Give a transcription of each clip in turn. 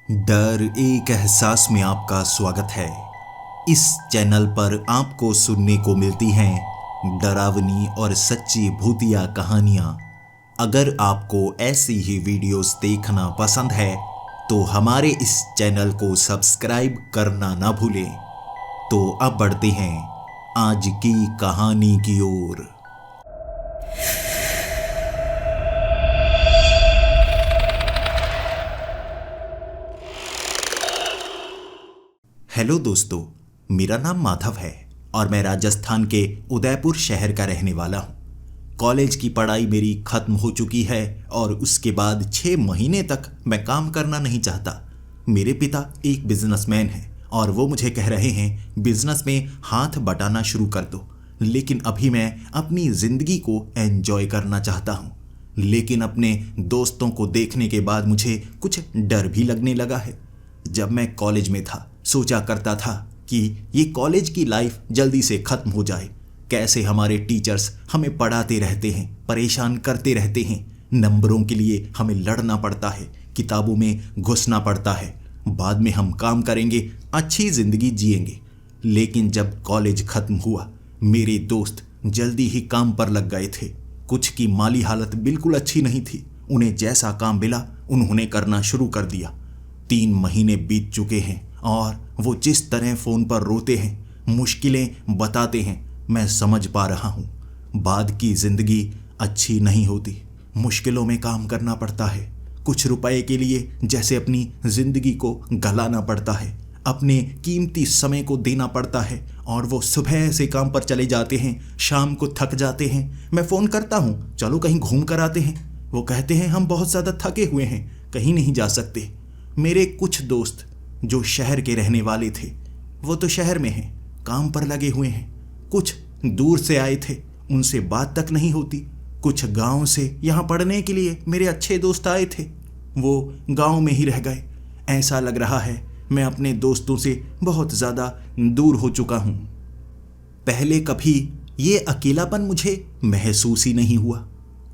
डर एक एहसास में आपका स्वागत है। इस चैनल पर आपको सुनने को मिलती हैं डरावनी और सच्ची भूतिया कहानियाँ। अगर आपको ऐसी ही वीडियोस देखना पसंद है तो हमारे इस चैनल को सब्सक्राइब करना ना भूलें। तो अब बढ़ते हैं आज की कहानी की ओर। हेलो दोस्तों, मेरा नाम माधव है और मैं राजस्थान के उदयपुर शहर का रहने वाला हूँ। कॉलेज की पढ़ाई मेरी खत्म हो चुकी है और उसके बाद 6 महीने तक मैं काम करना नहीं चाहता। मेरे पिता एक बिजनेसमैन हैं और वो मुझे कह रहे हैं बिजनेस में हाथ बटाना शुरू कर दो। लेकिन अभी मैं अपनी ज़िंदगी को एंजॉय करना चाहता हूँ। लेकिन अपने दोस्तों को देखने के बाद मुझे कुछ डर भी लगने लगा है। जब मैं कॉलेज में था सोचा करता था कि ये कॉलेज की लाइफ जल्दी से ख़त्म हो जाए। कैसे हमारे टीचर्स हमें पढ़ाते रहते हैं, परेशान करते रहते हैं। नंबरों के लिए हमें लड़ना पड़ता है, किताबों में घुसना पड़ता है। बाद में हम काम करेंगे, अच्छी ज़िंदगी जिएंगे। लेकिन जब कॉलेज ख़त्म हुआ मेरे दोस्त जल्दी ही काम पर लग गए थे। कुछ की माली हालत बिल्कुल अच्छी नहीं थी। उन्हें जैसा काम मिला उन्होंने करना शुरू कर दिया। 3 महीने बीत चुके हैं और वो जिस तरह फ़ोन पर रोते हैं, मुश्किलें बताते हैं, मैं समझ पा रहा हूँ। बाद की ज़िंदगी अच्छी नहीं होती। मुश्किलों में काम करना पड़ता है। कुछ रुपए के लिए जैसे अपनी ज़िंदगी को गलाना पड़ता है। अपने कीमती समय को देना पड़ता है और वो सुबह से काम पर चले जाते हैं, शाम को थक जाते हैं। मैं फ़ोन करता हूँ, चलो कहीं घूम कर आते हैं। वो कहते हैं हम बहुत ज़्यादा थके हुए हैं, कहीं नहीं जा सकते। मेरे कुछ दोस्त जो शहर के रहने वाले थे वो तो शहर में हैं, काम पर लगे हुए हैं। कुछ दूर से आए थे, उनसे बात तक नहीं होती। कुछ गांव से यहाँ पढ़ने के लिए मेरे अच्छे दोस्त आए थे, वो गांव में ही रह गए। ऐसा लग रहा है मैं अपने दोस्तों से बहुत ज़्यादा दूर हो चुका हूँ। पहले कभी ये अकेलापन मुझे महसूस ही नहीं हुआ।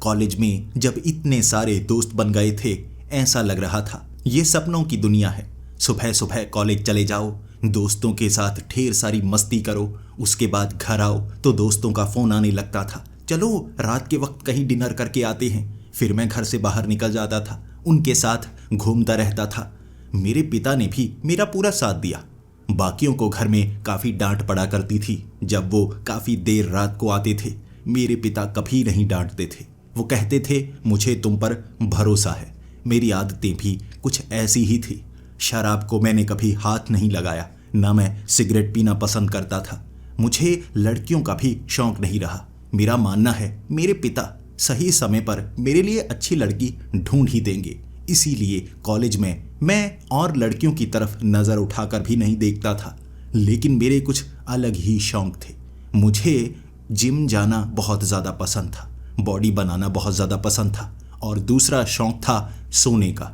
कॉलेज में जब इतने सारे दोस्त बन गए थे ऐसा लग रहा था ये सपनों की दुनिया है। सुबह सुबह कॉलेज चले जाओ, दोस्तों के साथ ढेर सारी मस्ती करो, उसके बाद घर आओ तो दोस्तों का फ़ोन आने लगता था, चलो रात के वक्त कहीं डिनर करके आते हैं। फिर मैं घर से बाहर निकल जाता था, उनके साथ घूमता रहता था। मेरे पिता ने भी मेरा पूरा साथ दिया। बाकियों को घर में काफ़ी डांट पड़ा करती थी जब वो काफ़ी देर रात को आते थे। मेरे पिता कभी नहीं डांटते थे। वो कहते थे मुझे तुम पर भरोसा है। मेरी आदतें भी कुछ ऐसी ही थी। शराब को मैंने कभी हाथ नहीं लगाया, ना मैं सिगरेट पीना पसंद करता था। मुझे लड़कियों का भी शौक नहीं रहा। मेरा मानना है मेरे पिता सही समय पर मेरे लिए अच्छी लड़की ढूंढ ही देंगे। इसीलिए कॉलेज में मैं और लड़कियों की तरफ नज़र उठाकर भी नहीं देखता था। लेकिन मेरे कुछ अलग ही शौक थे। मुझे जिम जाना बहुत ज़्यादा पसंद था, बॉडी बनाना बहुत ज़्यादा पसंद था। और दूसरा शौक था सोने का।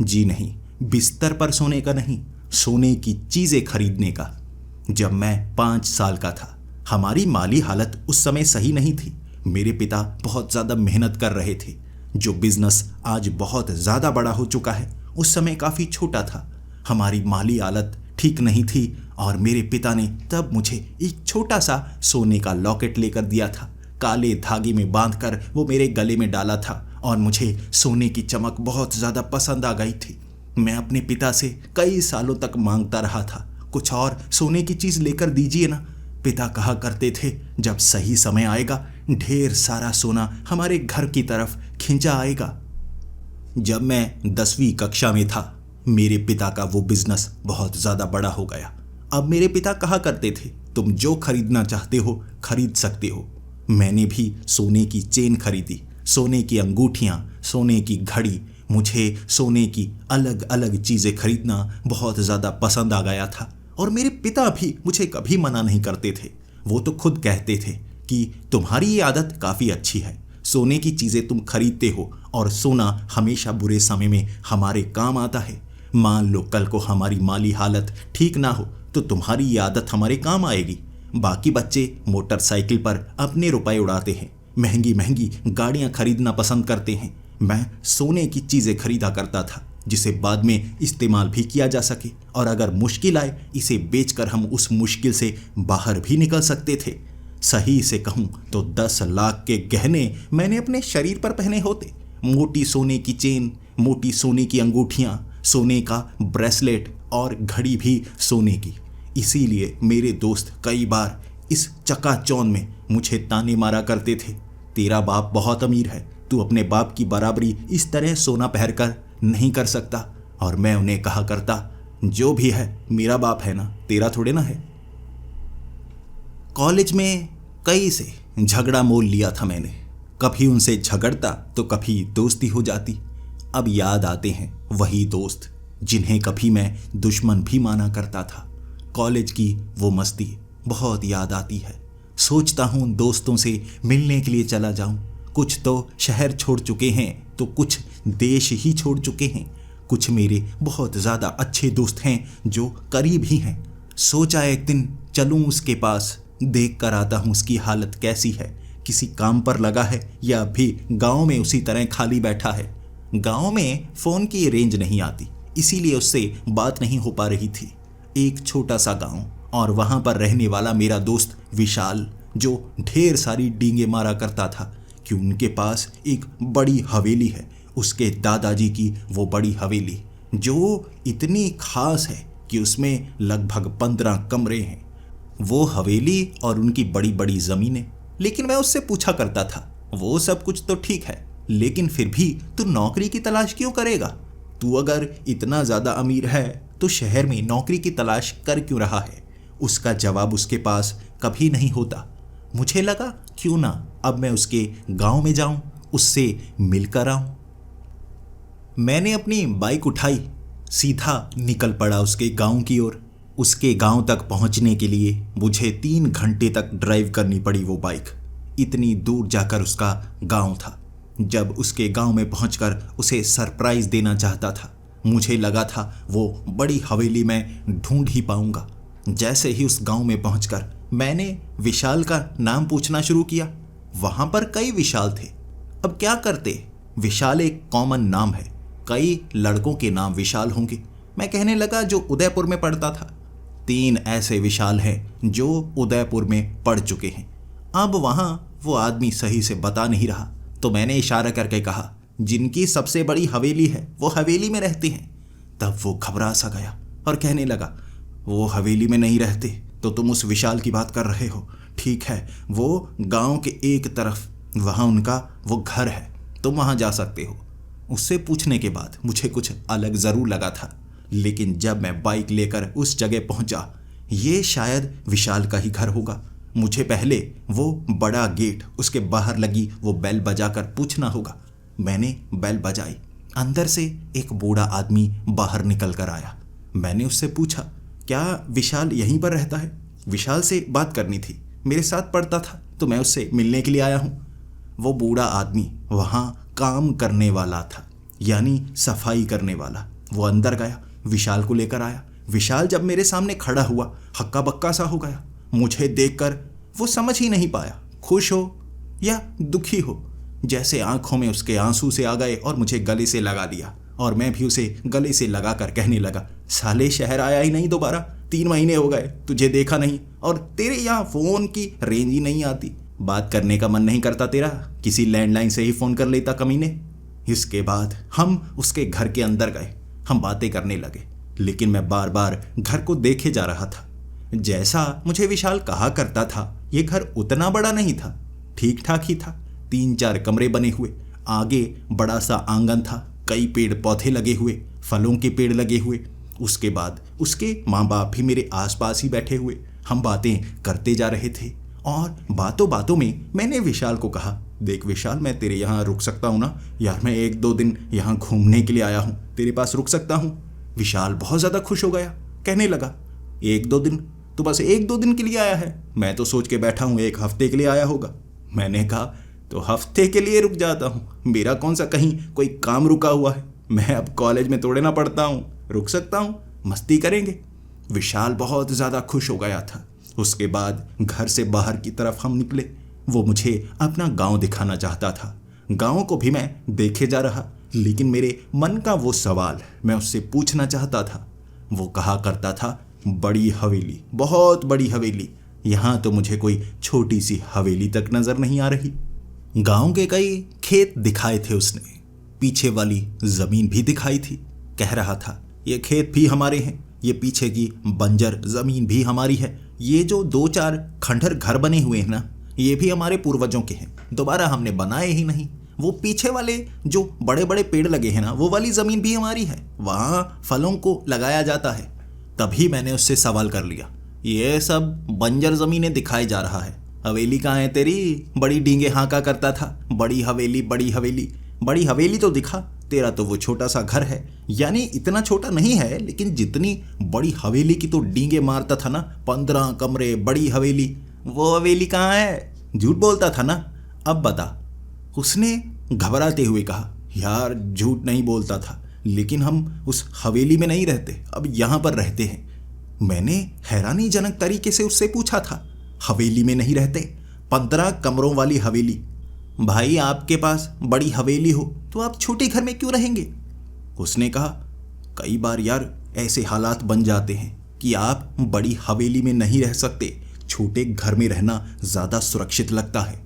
जी नहीं, बिस्तर पर सोने का नहीं, सोने की चीज़ें खरीदने का। जब मैं 5 साल का था, हमारी माली हालत उस समय सही नहीं थी। मेरे पिता बहुत ज़्यादा मेहनत कर रहे थे। जो बिजनेस आज बहुत ज़्यादा बड़ा हो चुका है उस समय काफ़ी छोटा था। हमारी माली हालत ठीक नहीं थी और मेरे पिता ने तब मुझे एक छोटा सा सोने का लॉकेट लेकर दिया था। काले धागे में बांधकर वो मेरे गले में डाला था और मुझे सोने की चमक बहुत ज़्यादा पसंद आ गई थी। मैं अपने पिता से कई सालों तक मांगता रहा था, कुछ और सोने की चीज़ लेकर दीजिए ना। पिता कहा करते थे जब सही समय आएगा ढेर सारा सोना हमारे घर की तरफ खिंचा आएगा। जब मैं 10वीं कक्षा में था मेरे पिता का वो बिजनेस बहुत ज़्यादा बड़ा हो गया। अब मेरे पिता कहा करते थे तुम जो खरीदना चाहते हो खरीद सकते हो। मैंने भी सोने की चेन खरीदी, सोने की अंगूठियाँ, सोने की घड़ी। मुझे सोने की अलग अलग चीज़ें खरीदना बहुत ज़्यादा पसंद आ गया था और मेरे पिता भी मुझे कभी मना नहीं करते थे। वो तो खुद कहते थे कि तुम्हारी ये आदत काफ़ी अच्छी है, सोने की चीज़ें तुम खरीदते हो और सोना हमेशा बुरे समय में हमारे काम आता है। मान लो कल को हमारी माली हालत ठीक ना हो तो तुम्हारी ये आदत हमारे काम आएगी। बाकी बच्चे मोटरसाइकिल पर अपने रुपए उड़ाते हैं, महंगी महंगी गाड़ियाँ खरीदना पसंद करते हैं। मैं सोने की चीज़ें खरीदा करता था जिसे बाद में इस्तेमाल भी किया जा सके, और अगर मुश्किल आए इसे बेचकर हम उस मुश्किल से बाहर भी निकल सकते थे। सही से कहूँ तो 10 लाख के गहने मैंने अपने शरीर पर पहने होते। मोटी सोने की चेन, मोटी सोने की अंगूठियाँ, सोने का ब्रेसलेट और घड़ी भी सोने की। इसीलिए मेरे दोस्त कई बार इस चकाचौंध में मुझे ताने मारा करते थे, तेरा बाप बहुत अमीर है, तू अपने बाप की बराबरी इस तरह सोना पहनकर नहीं कर सकता। और मैं उन्हें कहा करता, जो भी है मेरा बाप है ना, तेरा थोड़े ना है। कॉलेज में कई से झगड़ा मोल लिया था मैंने, कभी उनसे झगड़ता तो कभी दोस्ती हो जाती। अब याद आते हैं वही दोस्त जिन्हें कभी मैं दुश्मन भी माना करता था। कॉलेज की वो मस्ती बहुत याद आती है। सोचता हूँ दोस्तों से मिलने के लिए चला जाऊं। कुछ तो शहर छोड़ चुके हैं तो कुछ देश ही छोड़ चुके हैं। कुछ मेरे बहुत ज़्यादा अच्छे दोस्त हैं जो करीब ही हैं। सोचा एक दिन चलूं उसके पास, देख कर आता हूँ उसकी हालत कैसी है, किसी काम पर लगा है या भी गांव में उसी तरह खाली बैठा है। गांव में फ़ोन की रेंज नहीं आती, इसीलिए उससे बात नहीं हो पा रही थी। एक छोटा सा गांव, और वहाँ पर रहने वाला मेरा दोस्त विशाल, जो ढेर सारी डींगे मारा करता था कि उनके पास एक बड़ी हवेली है, उसके दादाजी की वो बड़ी हवेली जो इतनी खास है कि उसमें लगभग 15 कमरे हैं। वो हवेली और उनकी बड़ी बड़ी ज़मीनें। लेकिन मैं उससे पूछा करता था, वो सब कुछ तो ठीक है, लेकिन फिर भी तू नौकरी की तलाश क्यों करेगा? तू अगर इतना ज़्यादा अमीर है तो शहर में नौकरी की तलाश कर क्यों रहा है? उसका जवाब उसके पास कभी नहीं होता। मुझे लगा क्यों ना अब मैं उसके गांव में जाऊं, उससे मिलकर आऊं। मैंने अपनी बाइक उठाई, सीधा निकल पड़ा उसके गांव की ओर। उसके गांव तक पहुंचने के लिए मुझे 3 घंटे तक ड्राइव करनी पड़ी वो बाइक। इतनी दूर जाकर उसका गांव था। जब उसके गांव में पहुंचकर उसे सरप्राइज देना चाहता था, मुझे लगा था वो बड़ी हवेली में ढूंढ ही पाऊंगा। जैसे ही उस गांव में पहुंचकर मैंने विशाल का नाम पूछना शुरू किया। वहां पर कई विशाल थे। अब क्या करते, विशाल एक कॉमन नाम है, कई लड़कों के नाम विशाल होंगे। मैं कहने लगा जो उदयपुर में पढ़ता था। 3 ऐसे विशाल हैं जो उदयपुर में पढ़ चुके हैं। अब वहां वो आदमी सही से बता नहीं रहा, तो मैंने इशारा करके कहा, जिनकी सबसे बड़ी हवेली है वो हवेली में रहते हैं। तब वो घबरा सा गया और कहने लगा, वो हवेली में नहीं रहते तो तुम उस विशाल की बात कर रहे हो। ठीक है, वो गांव के एक तरफ, वहाँ उनका वो घर है, तुम वहाँ जा सकते हो। उससे पूछने के बाद मुझे कुछ अलग ज़रूर लगा था, लेकिन जब मैं बाइक लेकर उस जगह पहुँचा, ये शायद विशाल का ही घर होगा। मुझे पहले वो बड़ा गेट, उसके बाहर लगी वो बेल बजाकर पूछना होगा। मैंने बेल बजाई। अंदर से एक बूढ़ा आदमी बाहर निकल कर आया। मैंने उससे पूछा, क्या विशाल यहीं पर रहता है? विशाल से बात करनी थी, मेरे साथ पढ़ता था तो मैं उससे मिलने के लिए आया हूँ। वो बूढ़ा आदमी वहाँ काम करने वाला था, यानी सफाई करने वाला। वो अंदर गया, विशाल को लेकर आया। विशाल जब मेरे सामने खड़ा हुआ, हक्का बक्का सा हो गया। मुझे देखकर वो समझ ही नहीं पाया, खुश हो या दुखी हो। जैसे आंखों में उसके आंसू से आ गए और मुझे गले से लगा दिया, और मैं भी उसे गले से लगा कर कहने लगा, साले शहर आया ही नहीं दोबारा, 3 महीने हो गए, तुझे देखा नहीं, और तेरे यहाँ फ़ोन की रेंज ही नहीं आती। बात करने का मन नहीं करता तेरा? किसी लैंडलाइन से ही फ़ोन कर लेता कमीने। इसके बाद हम उसके घर के अंदर गए, हम बातें करने लगे, लेकिन मैं बार बार घर को देखे जा रहा था। जैसा मुझे विशाल कहा करता था, ये घर उतना बड़ा नहीं था, ठीक ठाक ही था। 3-4 कमरे बने हुए, आगे बड़ा सा आंगन था, कई पेड़ पौधे लगे हुए, फलों के पेड़ लगे हुए। उसके बाद उसके माँ बाप भी मेरे आसपास ही बैठे हुए। हम बातें करते जा रहे थे, और बातों बातों में मैंने विशाल को कहा, देख विशाल, मैं तेरे यहाँ रुक सकता हूँ ना यार? मैं 1-2 दिन यहाँ घूमने के लिए आया हूँ, तेरे पास रुक सकता हूँ? विशाल बहुत ज़्यादा खुश हो गया, कहने लगा, 1-2 दिन? तो बस 1-2 दिन के लिए आया है? मैं तो सोच के बैठा हूँ 1 हफ्ते के लिए आया होगा। मैंने कहा, तो हफ्ते के लिए रुक जाता हूँ, मेरा कौन सा कहीं कोई काम रुका हुआ है? मैं अब कॉलेज में तोड़े ना पढ़ता हूँ, रुक सकता हूँ, मस्ती करेंगे। विशाल बहुत ज़्यादा खुश हो गया था। उसके बाद घर से बाहर की तरफ हम निकले। वो मुझे अपना गांव दिखाना चाहता था। गांव को भी मैं देखे जा रहा, लेकिन मेरे मन का वो सवाल मैं उससे पूछना चाहता था। वो कहा करता था, बड़ी हवेली, बहुत बड़ी हवेली। यहाँ तो मुझे कोई छोटी सी हवेली तक नजर नहीं आ रही। गांव के कई खेत दिखाए थे उसने, पीछे वाली जमीन भी दिखाई थी। कह रहा था, ये खेत भी हमारे हैं, ये पीछे की बंजर जमीन भी हमारी है, ये जो 2-4 खंडहर घर बने हुए हैं ना, ये भी हमारे पूर्वजों के हैं, दोबारा हमने बनाए ही नहीं। वो पीछे वाले जो बड़े बड़े पेड़ लगे हैं ना, वो वाली जमीन भी हमारी है, वहाँ फलों को लगाया जाता है। तभी मैंने उससे सवाल कर लिया, ये सब बंजर जमीनें दिखाई जा रहा है, हवेली कहाँ है तेरी? बड़ी डींगे हाँका करता था, बड़ी हवेली बड़ी हवेली। बड़ी हवेली तो दिखा, तेरा तो वो छोटा सा घर है, यानी इतना छोटा नहीं है, लेकिन जितनी बड़ी हवेली की तो डींगे मारता था ना, 15 कमरे, बड़ी हवेली। वो हवेली कहाँ है? झूठ बोलता था ना, अब बता। उसने घबराते हुए कहा, यार झूठ नहीं बोलता था, लेकिन हम उस हवेली में नहीं रहते, अब यहाँ पर रहते हैं। मैंने हैरानीजनक तरीके से उससे पूछा था, हवेली में नहीं रहते? 15 कमरों वाली हवेली? भाई आपके पास बड़ी हवेली हो तो आप छोटे घर में क्यों रहेंगे? उसने कहा, कई बार यार ऐसे हालात बन जाते हैं कि आप बड़ी हवेली में नहीं रह सकते, छोटे घर में रहना ज़्यादा सुरक्षित लगता है।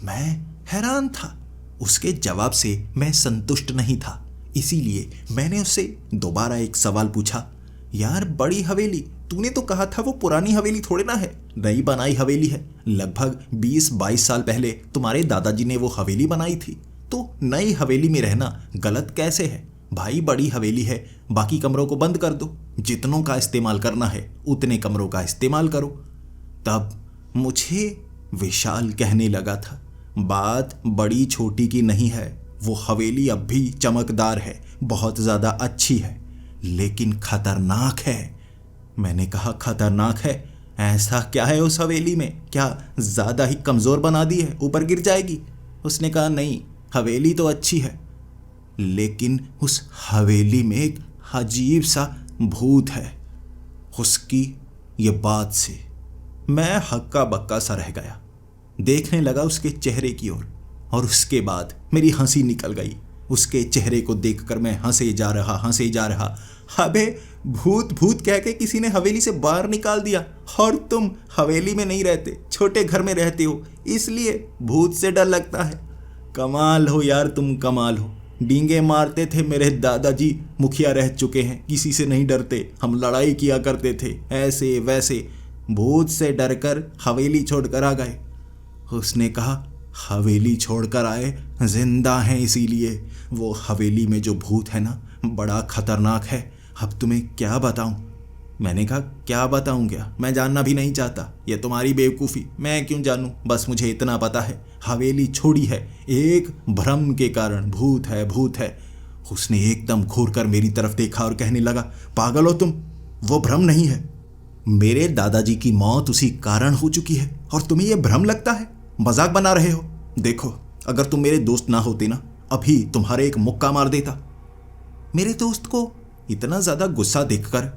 मैं हैरान था, उसके जवाब से मैं संतुष्ट नहीं था, इसीलिए मैंने उससे दोबारा एक सवाल पूछा, यार बड़ी हवेली, तूने तो कहा था वो पुरानी हवेली थोड़े ना है, नई बनाई हवेली है। लगभग 20-22 साल पहले तुम्हारे दादाजी ने वो हवेली बनाई थी, तो नई हवेली में रहना गलत कैसे है? भाई बड़ी हवेली है, बाकी कमरों को बंद कर दो, जितनों का इस्तेमाल करना है उतने कमरों का इस्तेमाल करो। तब मुझे विशाल कहने लगा था, बात बड़ी छोटी की नहीं है, वो हवेली अब भी चमकदार है, बहुत ज़्यादा अच्छी है, लेकिन खतरनाक है। मैंने कहा, खतरनाक है? ऐसा क्या है उस हवेली में? क्या ज़्यादा ही कमज़ोर बना दी है, ऊपर गिर जाएगी? उसने कहा, नहीं, हवेली तो अच्छी है, लेकिन उस हवेली में एक अजीब सा भूत है। उसकी ये बात से मैं हक्का बक्का सा रह गया, देखने लगा उसके चेहरे की ओर, और उसके बाद मेरी हंसी निकल गई। उसके चेहरे को देखकर मैं हंसे जा रहा। अबे भूत भूत कह के किसी ने हवेली से बाहर निकाल दिया, और तुम हवेली में नहीं रहते, छोटे घर में रहते हो, इसलिए भूत से डर लगता है। कमाल हो यार, तुम कमाल हो। डींगे मारते थे मेरे दादाजी, मुखिया रह चुके हैं, किसी से नहीं डरते, हम लड़ाई किया करते थे, ऐसे वैसे, भूत से डरकर हवेली छोड़कर आ गए। उसने कहा, हवेली छोड़कर आए? जिंदा हैं इसीलिए। वो हवेली में जो भूत है ना, बड़ा खतरनाक है। अब तुम्हें क्या बताऊं? मैंने कहा, क्या बताऊं क्या? मैं जानना भी नहीं चाहता, ये तुम्हारी बेवकूफ़ी, मैं क्यों जानूं? बस मुझे इतना पता है, हवेली छोड़ी है एक भ्रम के कारण, भूत है, भूत है। उसने एकदम घूर कर मेरी तरफ देखा और कहने लगा, पागल हो तुम, वो भ्रम नहीं है। मेरे दादाजी की मौत उसी कारण हो चुकी है और तुम्हें यह भ्रम लगता है? मजाक बना रहे हो? देखो, अगर तुम मेरे दोस्त ना होते ना, अभी तुम्हारे एक मुक्का मार देता। मेरे दोस्त को इतना ज़्यादा गुस्सा देखकर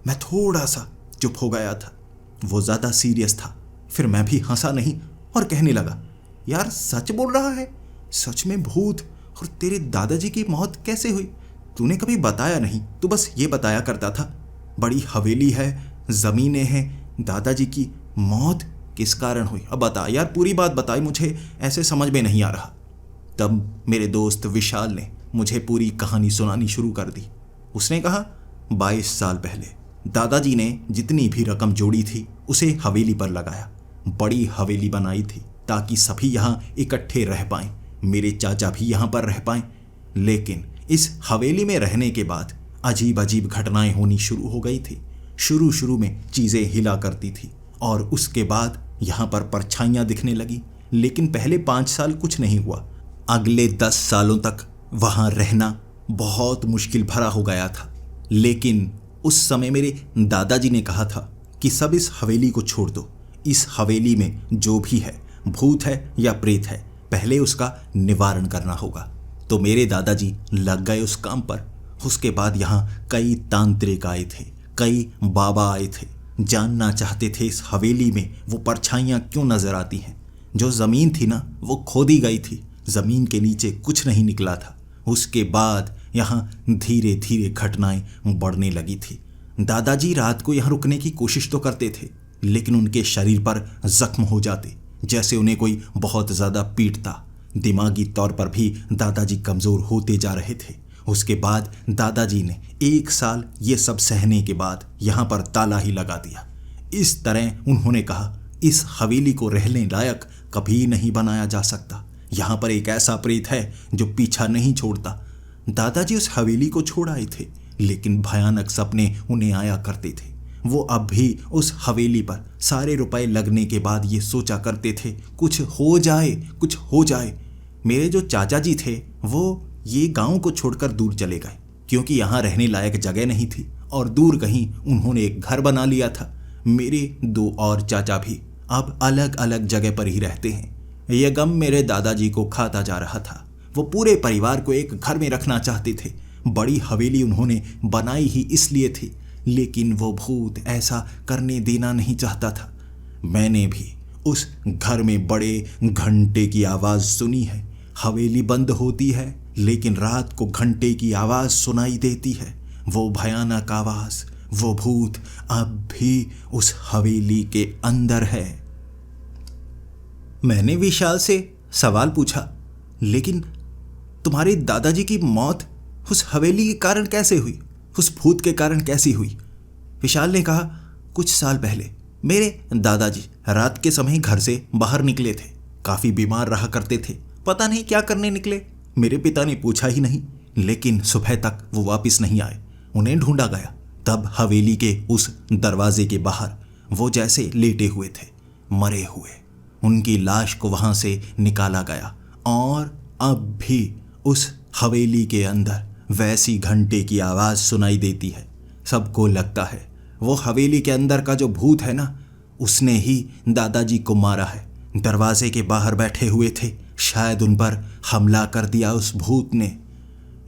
मैं थोड़ा सा चुप हो गया था। वो ज़्यादा सीरियस था। फिर मैं भी हंसा नहीं और कहने लगा, यार सच बोल रहा है? सच में भूत और तेरे दादाजी की मौत कैसे हुई? तूने कभी बताया नहीं, तू बस ये बताया करता था, बड़ी हवेली है, ज़मीनें हैं, दादाजी की मौत किस कारण हुई? अब बता यार, पूरी बात बताई, मुझे ऐसे समझ में नहीं आ रहा। तब मेरे दोस्त विशाल ने मुझे पूरी कहानी सुनानी शुरू कर दी। उसने कहा, 22 साल पहले दादाजी ने जितनी भी रकम जोड़ी थी उसे हवेली पर लगाया, बड़ी हवेली बनाई थी ताकि सभी यहाँ इकट्ठे रह पाएं, मेरे चाचा भी यहाँ पर रह पाएं। लेकिन इस हवेली में रहने के बाद अजीब अजीब घटनाएं होनी शुरू हो गई थी। शुरू में चीज़ें हिला करती थी और उसके बाद यहाँ पर परछाइयाँ दिखने लगी, लेकिन पहले 5 साल कुछ नहीं हुआ। अगले 10 सालों तक वहाँ रहना बहुत मुश्किल भरा हो गया था। लेकिन उस समय मेरे दादाजी ने कहा था कि सब इस हवेली को छोड़ दो, इस हवेली में जो भी है, भूत है या प्रेत है, पहले उसका निवारण करना होगा। तो मेरे दादाजी लग गए उस काम पर। उसके बाद यहाँ कई तांत्रिक आए थे, कई बाबा आए थे, जानना चाहते थे इस हवेली में वो परछाइयाँ क्यों नजर आती हैं। जो ज़मीन थी ना, वो खोदी गई थी, ज़मीन के नीचे कुछ नहीं निकला था। उसके बाद यहाँ धीरे धीरे घटनाएं बढ़ने लगी थी। दादाजी रात को यहाँ रुकने की कोशिश तो करते थे, लेकिन उनके शरीर पर जख्म हो जाते, जैसे उन्हें कोई बहुत ज़्यादा पीटता। दिमागी तौर पर भी दादाजी कमज़ोर होते जा रहे थे। उसके बाद दादाजी ने 1 साल ये सब सहने के बाद यहाँ पर ताला ही लगा दिया। इस तरह उन्होंने कहा, इस हवेली को रहने लायक कभी नहीं बनाया जा सकता। यहाँ पर एक ऐसा प्रेत है जो पीछा नहीं छोड़ता। दादाजी उस हवेली को छोड़ आए थे, लेकिन भयानक सपने उन्हें आया करते थे। वो अब भी उस हवेली पर सारे रुपए लगने के बाद ये सोचा करते थे, कुछ हो जाए, कुछ हो जाए। मेरे जो चाचा जी थे वो ये गांव को छोड़कर दूर चले गए, क्योंकि यहाँ रहने लायक जगह नहीं थी, और दूर कहीं उन्होंने एक घर बना लिया था। मेरे 2 और चाचा भी अब अलग अलग जगह पर ही रहते हैं। यह गम मेरे दादाजी को खाता जा रहा था। वो पूरे परिवार को एक घर में रखना चाहते थे। बड़ी हवेली उन्होंने बनाई ही इसलिए थी, लेकिन वो भूत ऐसा करने देना नहीं चाहता था। मैंने भी उस घर में बड़े घंटे की आवाज़ सुनी है। हवेली बंद होती है, लेकिन रात को घंटे की आवाज़ सुनाई देती है। वो भयानक आवाज़, वो भूत अब भी उस हवेली के अंदर है। मैंने विशाल से सवाल पूछा, लेकिन तुम्हारे दादाजी की मौत उस हवेली के कारण कैसे हुई, उस भूत के कारण कैसी हुई? विशाल ने कहा, कुछ साल पहले मेरे दादाजी रात के समय घर से बाहर निकले थे। काफ़ी बीमार रहा करते थे, पता नहीं क्या करने निकले। मेरे पिता ने पूछा ही नहीं, लेकिन सुबह तक वो वापस नहीं आए। उन्हें ढूंढा गया, तब हवेली के उस दरवाजे के बाहर वो जैसे लेटे हुए थे, मरे हुए। उनकी लाश को वहाँ से निकाला गया, और अब भी उस हवेली के अंदर वैसी घंटे की आवाज़ सुनाई देती है। सबको लगता है वो हवेली के अंदर का जो भूत है ना, उसने ही दादाजी को मारा है। दरवाजे के बाहर बैठे हुए थे, शायद उन पर हमला कर दिया उस भूत ने।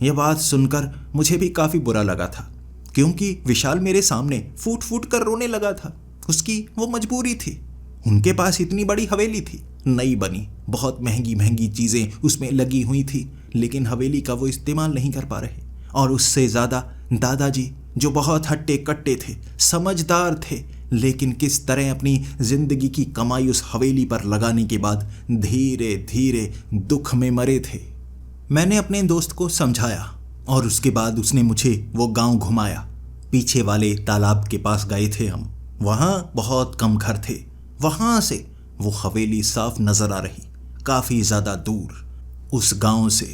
यह बात सुनकर मुझे भी काफ़ी बुरा लगा था, क्योंकि विशाल मेरे सामने फूट फूट कर रोने लगा था। उसकी वो मजबूरी थी। उनके पास इतनी बड़ी हवेली थी, नई बनी, बहुत महंगी महंगी चीज़ें उसमें लगी हुई थी, लेकिन हवेली का वो इस्तेमाल नहीं कर पा रहे। और उससे ज़्यादा दादाजी, जो बहुत हट्टे कट्टे थे, समझदार थे, लेकिन किस तरह अपनी ज़िंदगी की कमाई उस हवेली पर लगाने के बाद धीरे धीरे दुख में मरे थे। मैंने अपने दोस्त को समझाया, और उसके बाद उसने मुझे वो गांव घुमाया। पीछे वाले तालाब के पास गए थे हम। वहाँ बहुत कम घर थे। वहाँ से वो हवेली साफ नजर आ रही, काफ़ी ज़्यादा दूर। उस गांव से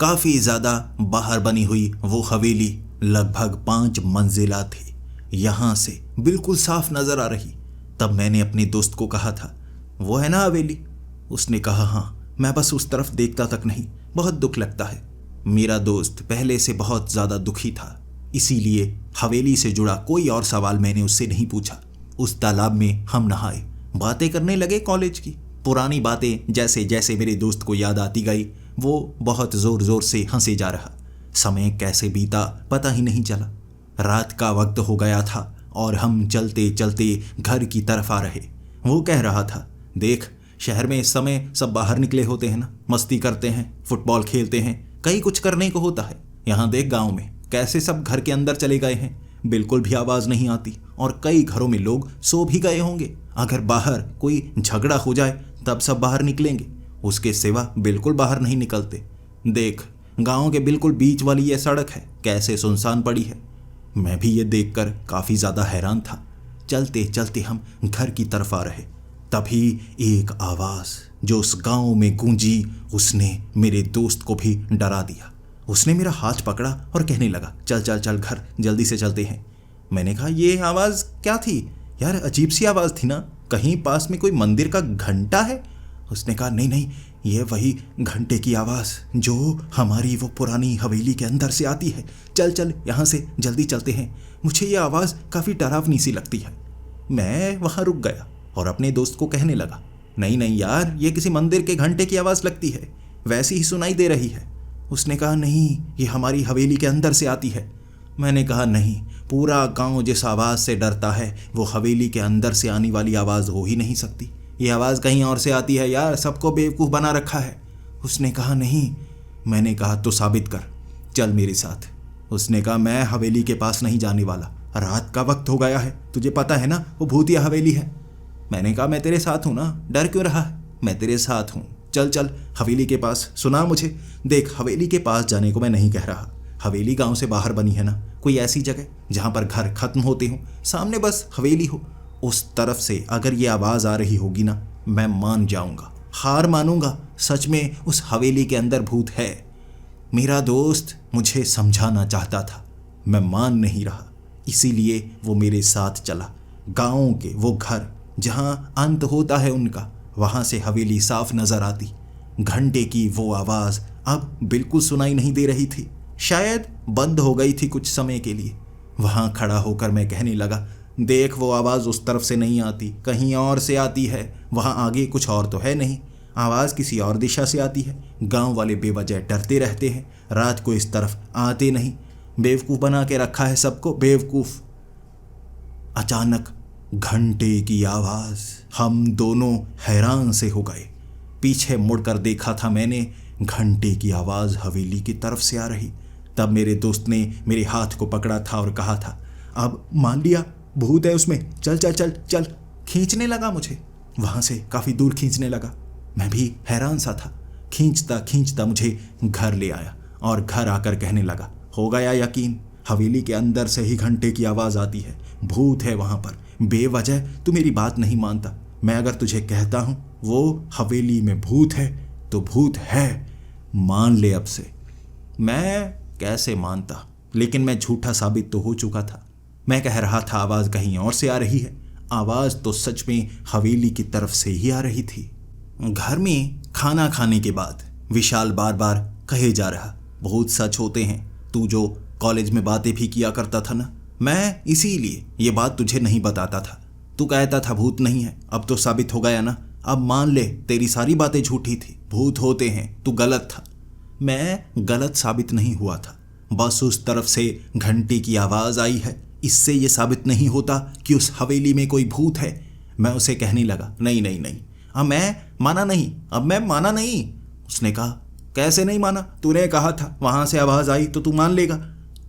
काफ़ी ज़्यादा बाहर बनी हुई वो हवेली लगभग 5 मंजिला थी। यहाँ से बिल्कुल साफ नज़र आ रही। तब मैंने अपने दोस्त को कहा था, वो है ना हवेली? उसने कहा, हाँ। मैं बस उस तरफ देखता तक नहीं, बहुत दुख लगता है। मेरा दोस्त पहले से बहुत ज़्यादा दुखी था, इसीलिए हवेली से जुड़ा कोई और सवाल मैंने उससे नहीं पूछा। उस तालाब में हम नहाए, बातें करने लगे कॉलेज की पुरानी बातें। जैसे जैसे मेरे दोस्त को याद आती गई, वो बहुत ज़ोर ज़ोर से हंसे जा रहा। समय कैसे बीता पता ही नहीं चला। रात का वक्त हो गया था और हम चलते चलते घर की तरफ आ रहे। वो कह रहा था, देख, शहर में इस समय सब बाहर निकले होते हैं ना, मस्ती करते हैं, फुटबॉल खेलते हैं, कई कुछ करने को होता है। यहाँ देख गांव में कैसे सब घर के अंदर चले गए हैं, बिल्कुल भी आवाज़ नहीं आती, और कई घरों में लोग सो भी गए होंगे। अगर बाहर कोई झगड़ा हो जाए तब सब बाहर निकलेंगे, उसके सिवा बिल्कुल बाहर नहीं निकलते। देख, गांव के बिल्कुल बीच वाली ये सड़क है, कैसे सुनसान पड़ी है। मैं भी ये देखकर काफ़ी ज़्यादा हैरान था। चलते चलते हम घर की तरफ आ रहे, तभी एक आवाज़ जो उस गांव में गूंजी, उसने मेरे दोस्त को भी डरा दिया। उसने मेरा हाथ पकड़ा और कहने लगा, चल चल चल घर, जल्दी से चलते हैं। मैंने कहा, ये आवाज़ क्या थी यार? अजीब सी आवाज़ थी ना, कहीं पास में कोई मंदिर का घंटा है? उसने कहा, नहीं नहीं, ये वही घंटे की आवाज़ जो हमारी वो पुरानी हवेली के अंदर से आती है। चल चल, यहाँ से जल्दी चलते हैं। मुझे ये आवाज़ काफ़ी डरावनी सी लगती है। मैं वहाँ रुक गया और अपने दोस्त को कहने लगा, नहीं नहीं यार, ये किसी मंदिर के घंटे की आवाज़ लगती है, वैसी ही सुनाई दे रही है। उसने कहा, नहीं, ये हमारी हवेली के अंदर से आती है। मैंने कहा, नहीं, पूरा गांव जिस आवाज़ से डरता है वो हवेली के अंदर से आने वाली आवाज़ हो ही नहीं सकती। ये आवाज़ कहीं और से आती है यार, सबको बेवकूफ़ बना रखा है। उसने कहा, नहीं, मैंने कहा तो साबित कर, चल मेरे साथ। उसने कहा मैं हवेली के पास नहीं जाने वाला, रात का वक्त हो गया है, तुझे पता है ना वो भूतिया हवेली है। मैंने कहा मैं तेरे साथ हूं ना, डर क्यों रहा है, मैं तेरे साथ हूं, चल चल हवेली के पास। सुना मुझे, देख हवेली के पास जाने को मैं नहीं कह रहा, हवेली गांव से बाहर बनी है ना, कोई ऐसी जगह जहां पर घर खत्म होते हों, सामने बस हवेली हो, उस तरफ से अगर ये आवाज़ आ रही होगी ना, मैं मान जाऊंगा, हार मानूंगा, सच में उस हवेली के अंदर भूत है। मेरा दोस्त मुझे समझाना चाहता था, मैं मान नहीं रहा, इसीलिए वो मेरे साथ चला। गाँव के वो घर जहां अंत होता है उनका, वहां से हवेली साफ नजर आती। घंटे की वो आवाज़ अब बिल्कुल सुनाई नहीं दे रही थी, शायद बंद हो गई थी कुछ समय के लिए। वहां खड़ा होकर मैं कहने लगा, देख वो आवाज़ उस तरफ से नहीं आती, कहीं और से आती है, वहां आगे कुछ और तो है नहीं, आवाज़ किसी और दिशा से आती है। गांव वाले बेवजह डरते रहते हैं, रात को इस तरफ आते नहीं, बेवकूफ़ बना के रखा है सबको, बेवकूफ़। अचानक घंटे की आवाज़, हम दोनों हैरान से हो गए। पीछे मुड़कर देखा था मैंने, घंटे की आवाज़ हवेली की तरफ से आ रही। तब मेरे दोस्त ने मेरे हाथ को पकड़ा था और कहा था, अब मान लिया भूत है उसमें, चल चल चल चल। खींचने लगा मुझे, वहाँ से काफ़ी दूर खींचने लगा। मैं भी हैरान सा था, खींचता खींचता मुझे घर ले आया और घर आकर कहने लगा, हो गया यकीन, हवेली के अंदर से ही घंटे की आवाज़ आती है, भूत है वहाँ पर। बेवजह तू मेरी बात नहीं मानता, मैं अगर तुझे कहता हूँ वो हवेली में भूत है तो भूत है, मान ले अब से। मैं कैसे मानता, लेकिन मैं झूठा साबित तो हो चुका था। मैं कह रहा था आवाज़ कहीं और से आ रही है, आवाज़ तो सच में हवेली की तरफ से ही आ रही थी। घर में खाना खाने के बाद विशाल बार बार कहे जा रहा, बहुत सच होते हैं, तू जो कॉलेज में बातें भी किया करता था ना, मैं इसीलिए ये बात तुझे नहीं बताता था। तू कहता था भूत नहीं है, अब तो साबित हो गया ना, अब मान ले तेरी सारी बातें झूठी थी, भूत होते हैं, तू गलत था। मैं गलत साबित नहीं हुआ था, बस उस तरफ से घंटे की आवाज़ आई है, इससे ये साबित नहीं होता कि उस हवेली में कोई भूत है। मैं उसे कहने लगा, नहीं नहीं नहीं, अब मैं माना नहीं। उसने कहा, कैसे नहीं माना, तूने कहा था वहाँ से आवाज़ आई तो तू मान लेगा।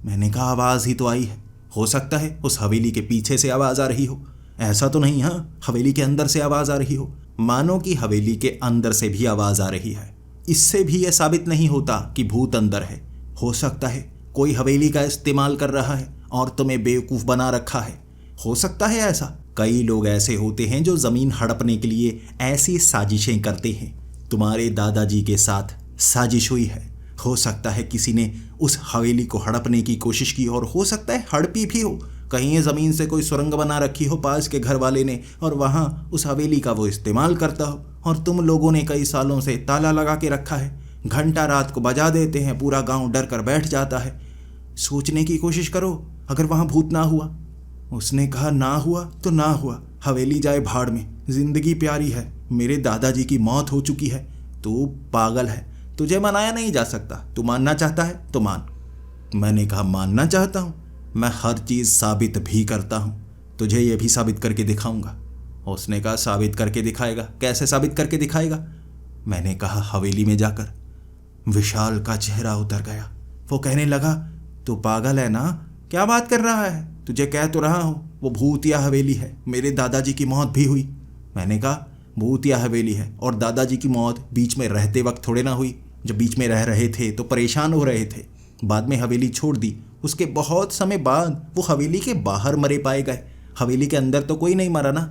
मैंने कहा आवाज़ ही तो आई है, हो सकता है उस हवेली के पीछे से आवाज़ आ रही हो, ऐसा तो नहीं हाँ हवेली के अंदर से आवाज़ आ रही हो। मानो कि हवेली के अंदर से भी आवाज़ आ रही है, इससे भी यह साबित नहीं होता कि भूत अंदर है। हो सकता है कोई हवेली का इस्तेमाल कर रहा है और तुम्हें बेवकूफ़ बना रखा है, हो सकता है ऐसा। कई लोग ऐसे होते हैं जो ज़मीन हड़पने के लिए ऐसी साजिशें करते हैं। तुम्हारे दादाजी के साथ साजिश हुई है, हो सकता है किसी ने उस हवेली को हड़पने की कोशिश की और हो सकता है हड़पी भी हो, कहीं ज़मीन से कोई सुरंग बना रखी हो पास के घर वाले ने और वहाँ उस हवेली का वो इस्तेमाल करता हो, और तुम लोगों ने कई सालों से ताला लगा के रखा है। घंटा रात को बजा देते हैं, पूरा गांव डर कर बैठ जाता है। सोचने की कोशिश करो, अगर वहाँ भूत ना हुआ। उसने कहा ना हुआ तो ना हुआ, हवेली जाए भाड़ में, जिंदगी प्यारी है, मेरे दादाजी की मौत हो चुकी है। तू पागल है, तुझे मनाया नहीं जा सकता, तू मानना चाहता है तो मान। मैंने कहा मानना चाहता हूँ, मैं हर चीज़ साबित भी करता हूँ, तुझे ये भी साबित करके दिखाऊंगा। उसने कहा साबित करके दिखाएगा, कैसे साबित करके दिखाएगा। मैंने कहा हवेली में जाकर। विशाल का चेहरा उतर गया, वो कहने लगा, तू पागल है ना, क्या बात कर रहा है, तुझे कह तो रहा हूँ वो भूतिया हवेली है, मेरे दादाजी की मौत भी हुई। मैंने कहा भूतिया हवेली है और दादाजी की मौत बीच में रहते वक्त थोड़े ना हुई, जब बीच में रह रहे थे तो परेशान हो रहे थे, बाद में हवेली छोड़ दी, उसके बहुत समय बाद वो हवेली के बाहर मरे पाए गए, हवेली के अंदर तो कोई नहीं मरा ना।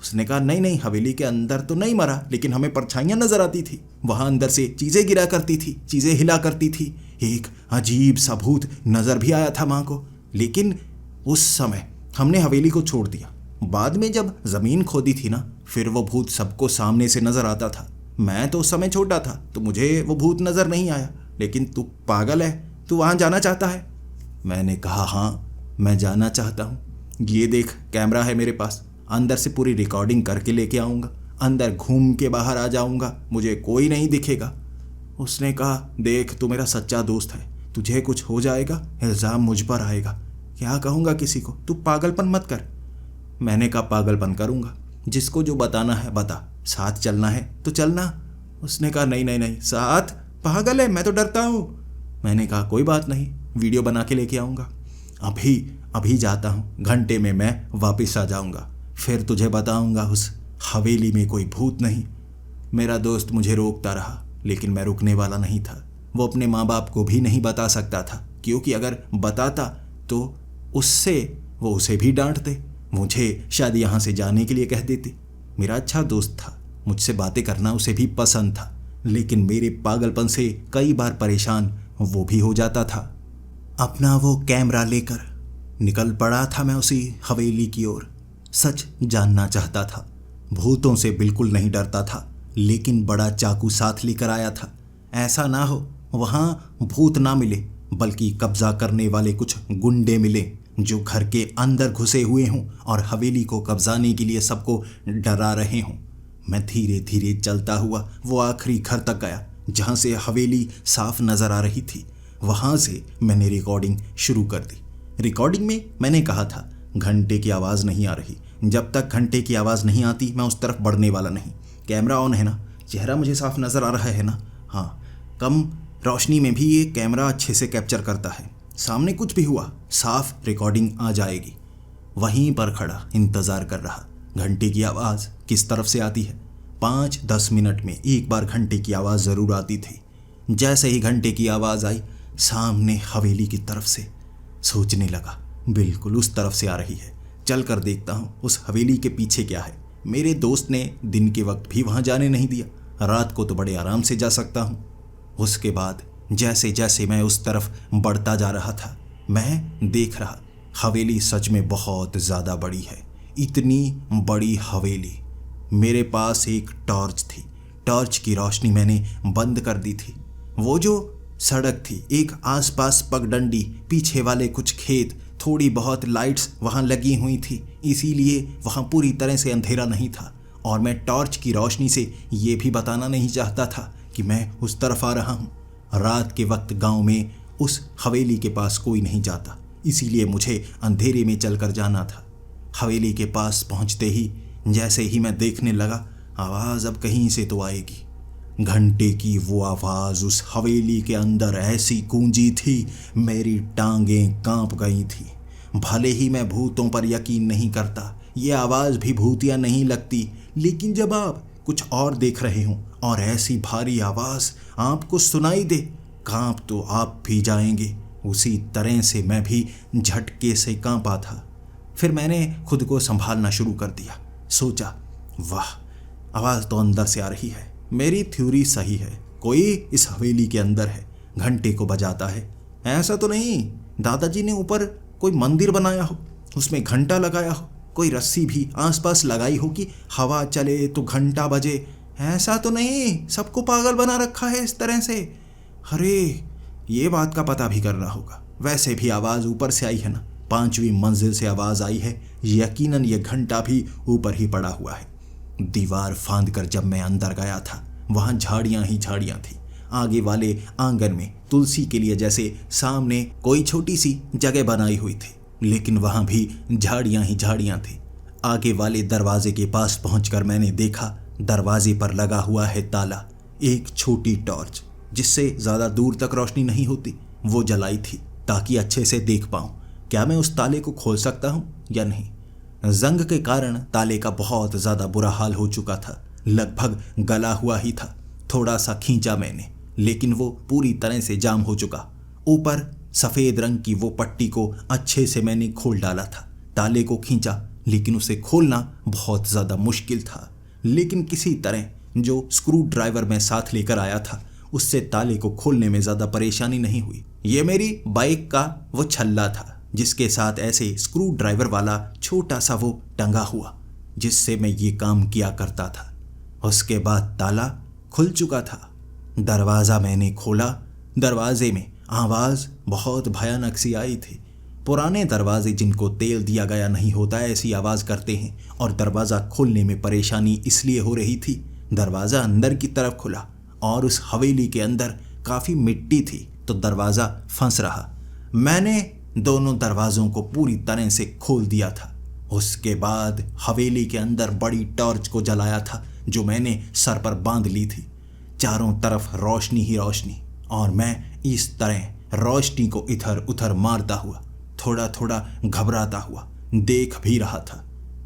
उसने कहा नहीं नहीं, हवेली के अंदर तो नहीं मरा, लेकिन हमें परछाइयाँ नजर आती थी, वहाँ अंदर से चीज़ें गिरा करती थी, चीज़ें हिला करती थी, एक अजीब सा भूत नज़र भी आया था माँ को, लेकिन उस समय हमने हवेली को छोड़ दिया। बाद में जब ज़मीन खोदी थी ना, फिर वो भूत सबको सामने से नज़र आता था। मैं तो उस समय छोटा था तो मुझे वो भूत नज़र नहीं आया, लेकिन तू पागल है, तू वहाँ जाना चाहता है। मैंने कहा हाँ मैं जाना चाहता हूँ, ये देख कैमरा है मेरे पास, अंदर से पूरी रिकॉर्डिंग करके लेके आऊँगा, अंदर घूम के बाहर आ जाऊँगा, मुझे कोई नहीं दिखेगा। उसने कहा देख तू मेरा सच्चा दोस्त है, तुझे कुछ हो जाएगा इल्ज़ाम मुझ पर आएगा, क्या कहूँगा किसी को, तू पागलपन मत कर। मैंने कहा पागलपन करूँगा, जिसको जो बताना है बता, साथ चलना है तो चलना। उसने कहा नहीं नहीं नहीं, साथ पागल है, मैं तो डरता हूँ। मैंने कहा कोई बात नहीं, वीडियो बना के लेके आऊँगा। अभी अभी जाता हूँ, घंटे में मैं वापस आ जाऊँगा, फिर तुझे बताऊँगा उस हवेली में कोई भूत नहीं। मेरा दोस्त मुझे रोकता रहा, लेकिन मैं रुकने वाला नहीं था। वो अपने माँ बाप को भी नहीं बता सकता था, क्योंकि अगर बताता तो वो उसे भी डांटते, मुझे शायद यहाँ से जाने के लिए कह देते। मेरा अच्छा दोस्त था, मुझसे बातें करना उसे भी पसंद था, लेकिन मेरे पागलपन से कई बार परेशान वो भी हो जाता था। अपना वो कैमरा लेकर निकल पड़ा था मैं उसी हवेली की ओर। सच जानना चाहता था। भूतों से बिल्कुल नहीं डरता था, लेकिन बड़ा चाकू साथ लेकर आया था। ऐसा ना हो वहाँ भूत ना मिले, बल्कि कब्जा करने वाले कुछ गुंडे मिले जो घर के अंदर घुसे हुए हों और हवेली को कब्जाने के लिए सबको डरा रहे हों। मैं धीरे धीरे चलता हुआ वो आखिरी घर तक गया जहाँ से हवेली साफ नज़र आ रही थी। वहाँ से मैंने रिकॉर्डिंग शुरू कर दी। रिकॉर्डिंग में मैंने कहा था घंटे की आवाज़ नहीं आ रही, जब तक घंटे की आवाज़ नहीं आती मैं उस तरफ बढ़ने वाला नहीं। कैमरा ऑन है ना, चेहरा मुझे साफ नज़र आ रहा है ना। हाँ, कम रोशनी में भी ये कैमरा अच्छे से कैप्चर करता है। सामने कुछ भी हुआ साफ रिकॉर्डिंग आ जाएगी। वहीं पर खड़ा इंतज़ार कर रहा, घंटे की आवाज़ किस तरफ से आती है। 5-10 मिनट में एक बार घंटे की आवाज़ ज़रूर आती थी। जैसे ही घंटे की आवाज़ आई सामने हवेली की तरफ से, सोचने लगा बिल्कुल उस तरफ से आ रही है, चल कर देखता हूँ उस हवेली के पीछे क्या है। मेरे दोस्त ने दिन के वक्त भी वहाँ जाने नहीं दिया, रात को तो बड़े आराम से जा सकता हूँ। उसके बाद जैसे जैसे मैं उस तरफ बढ़ता जा रहा था, मैं देख रहा हवेली सच में बहुत ज़्यादा बड़ी है। इतनी बड़ी हवेली। मेरे पास एक टॉर्च थी, टॉर्च की रोशनी मैंने बंद कर दी थी। वो जो सड़क थी, एक आसपास पगडंडी, पीछे वाले कुछ खेत, थोड़ी बहुत लाइट्स वहाँ लगी हुई थी, इसीलिए वहाँ पूरी तरह से अंधेरा नहीं था। और मैं टॉर्च की रोशनी से ये भी बताना नहीं चाहता था कि मैं उस तरफ आ रहा हूँ। रात के वक्त गांव में उस हवेली के पास कोई नहीं जाता, इसीलिए मुझे अंधेरे में चलकर जाना था। हवेली के पास पहुँचते ही जैसे ही मैं देखने लगा, आवाज़ अब कहीं से तो आएगी। घंटे की वो आवाज़ उस हवेली के अंदर ऐसी गूंजी थी, मेरी टांगें कांप गई थी। भले ही मैं भूतों पर यकीन नहीं करता, ये आवाज़ भी भूतिया नहीं लगती, लेकिन जब आप कुछ और देख रहे हों और ऐसी भारी आवाज़ आपको सुनाई दे, कांप तो आप भी जाएंगे। उसी तरह से मैं भी झटके से कांपा था। फिर मैंने खुद को संभालना शुरू कर दिया। सोचा, वाह, आवाज़ तो अंदर से आ रही है। मेरी थ्योरी सही है, कोई इस हवेली के अंदर है, घंटे को बजाता है। ऐसा तो नहीं दादाजी ने ऊपर कोई मंदिर बनाया हो, उसमें घंटा लगाया हो, कोई रस्सी भी आसपास लगाई हो कि हवा चले तो घंटा बजे। ऐसा तो नहीं सबको पागल बना रखा है इस तरह से। अरे ये बात का पता भी करना होगा। वैसे भी आवाज़ ऊपर से आई है ना, 5वीं मंजिल से आवाज़ आई है, यकीनन ये घंटा भी ऊपर ही पड़ा हुआ है। दीवार फांद कर जब मैं अंदर गया था, वहाँ झाड़ियाँ ही झाड़ियाँ थी। आगे वाले आंगन में तुलसी के लिए जैसे सामने कोई छोटी सी जगह बनाई हुई थी, लेकिन वहाँ भी झाड़ियाँ ही झाड़ियाँ थी। आगे वाले दरवाजे के पास पहुंचकर मैंने देखा दरवाजे पर लगा हुआ है ताला। एक छोटी टॉर्च जिससे ज़्यादा दूर तक रोशनी नहीं होती, वो जलाई थी ताकि अच्छे से देख पाऊँ क्या मैं उस ताले को खोल सकता हूँ या नहीं। जंग के कारण ताले का बहुत ज़्यादा बुरा हाल हो चुका था, लगभग गला हुआ ही था। थोड़ा सा खींचा मैंने, लेकिन वो पूरी तरह से जाम हो चुका। ऊपर सफ़ेद रंग की वो पट्टी को अच्छे से मैंने खोल डाला था। ताले को खींचा, लेकिन उसे खोलना बहुत ज़्यादा मुश्किल था। लेकिन किसी तरह जो स्क्रू ड्राइवर मैं साथ लेकर आया था, उससे ताले को खोलने में ज़्यादा परेशानी नहीं हुई। ये मेरी बाइक का वो छल्ला था जिसके साथ ऐसे स्क्रू ड्राइवर वाला छोटा सा वो टंगा हुआ, जिससे मैं ये काम किया करता था। उसके बाद ताला खुल चुका था। दरवाज़ा मैंने खोला। दरवाजे में आवाज़ बहुत भयानक सी आई थी। पुराने दरवाजे जिनको तेल दिया गया नहीं होता ऐसी आवाज़ करते हैं, और दरवाज़ा खोलने में परेशानी इसलिए हो रही थी। दरवाज़ा अंदर की तरफ खुला और उस हवेली के अंदर काफ़ी मिट्टी थी, तो दरवाज़ा फंस रहा। मैंने दोनों दरवाज़ों को पूरी तरह से खोल दिया था। उसके बाद हवेली के अंदर बड़ी टॉर्च को जलाया था जो मैंने सर पर बांध ली थी। चारों तरफ रोशनी ही रोशनी, और मैं इस तरह रोशनी को इधर उधर मारता हुआ, थोड़ा थोड़ा घबराता हुआ देख भी रहा था।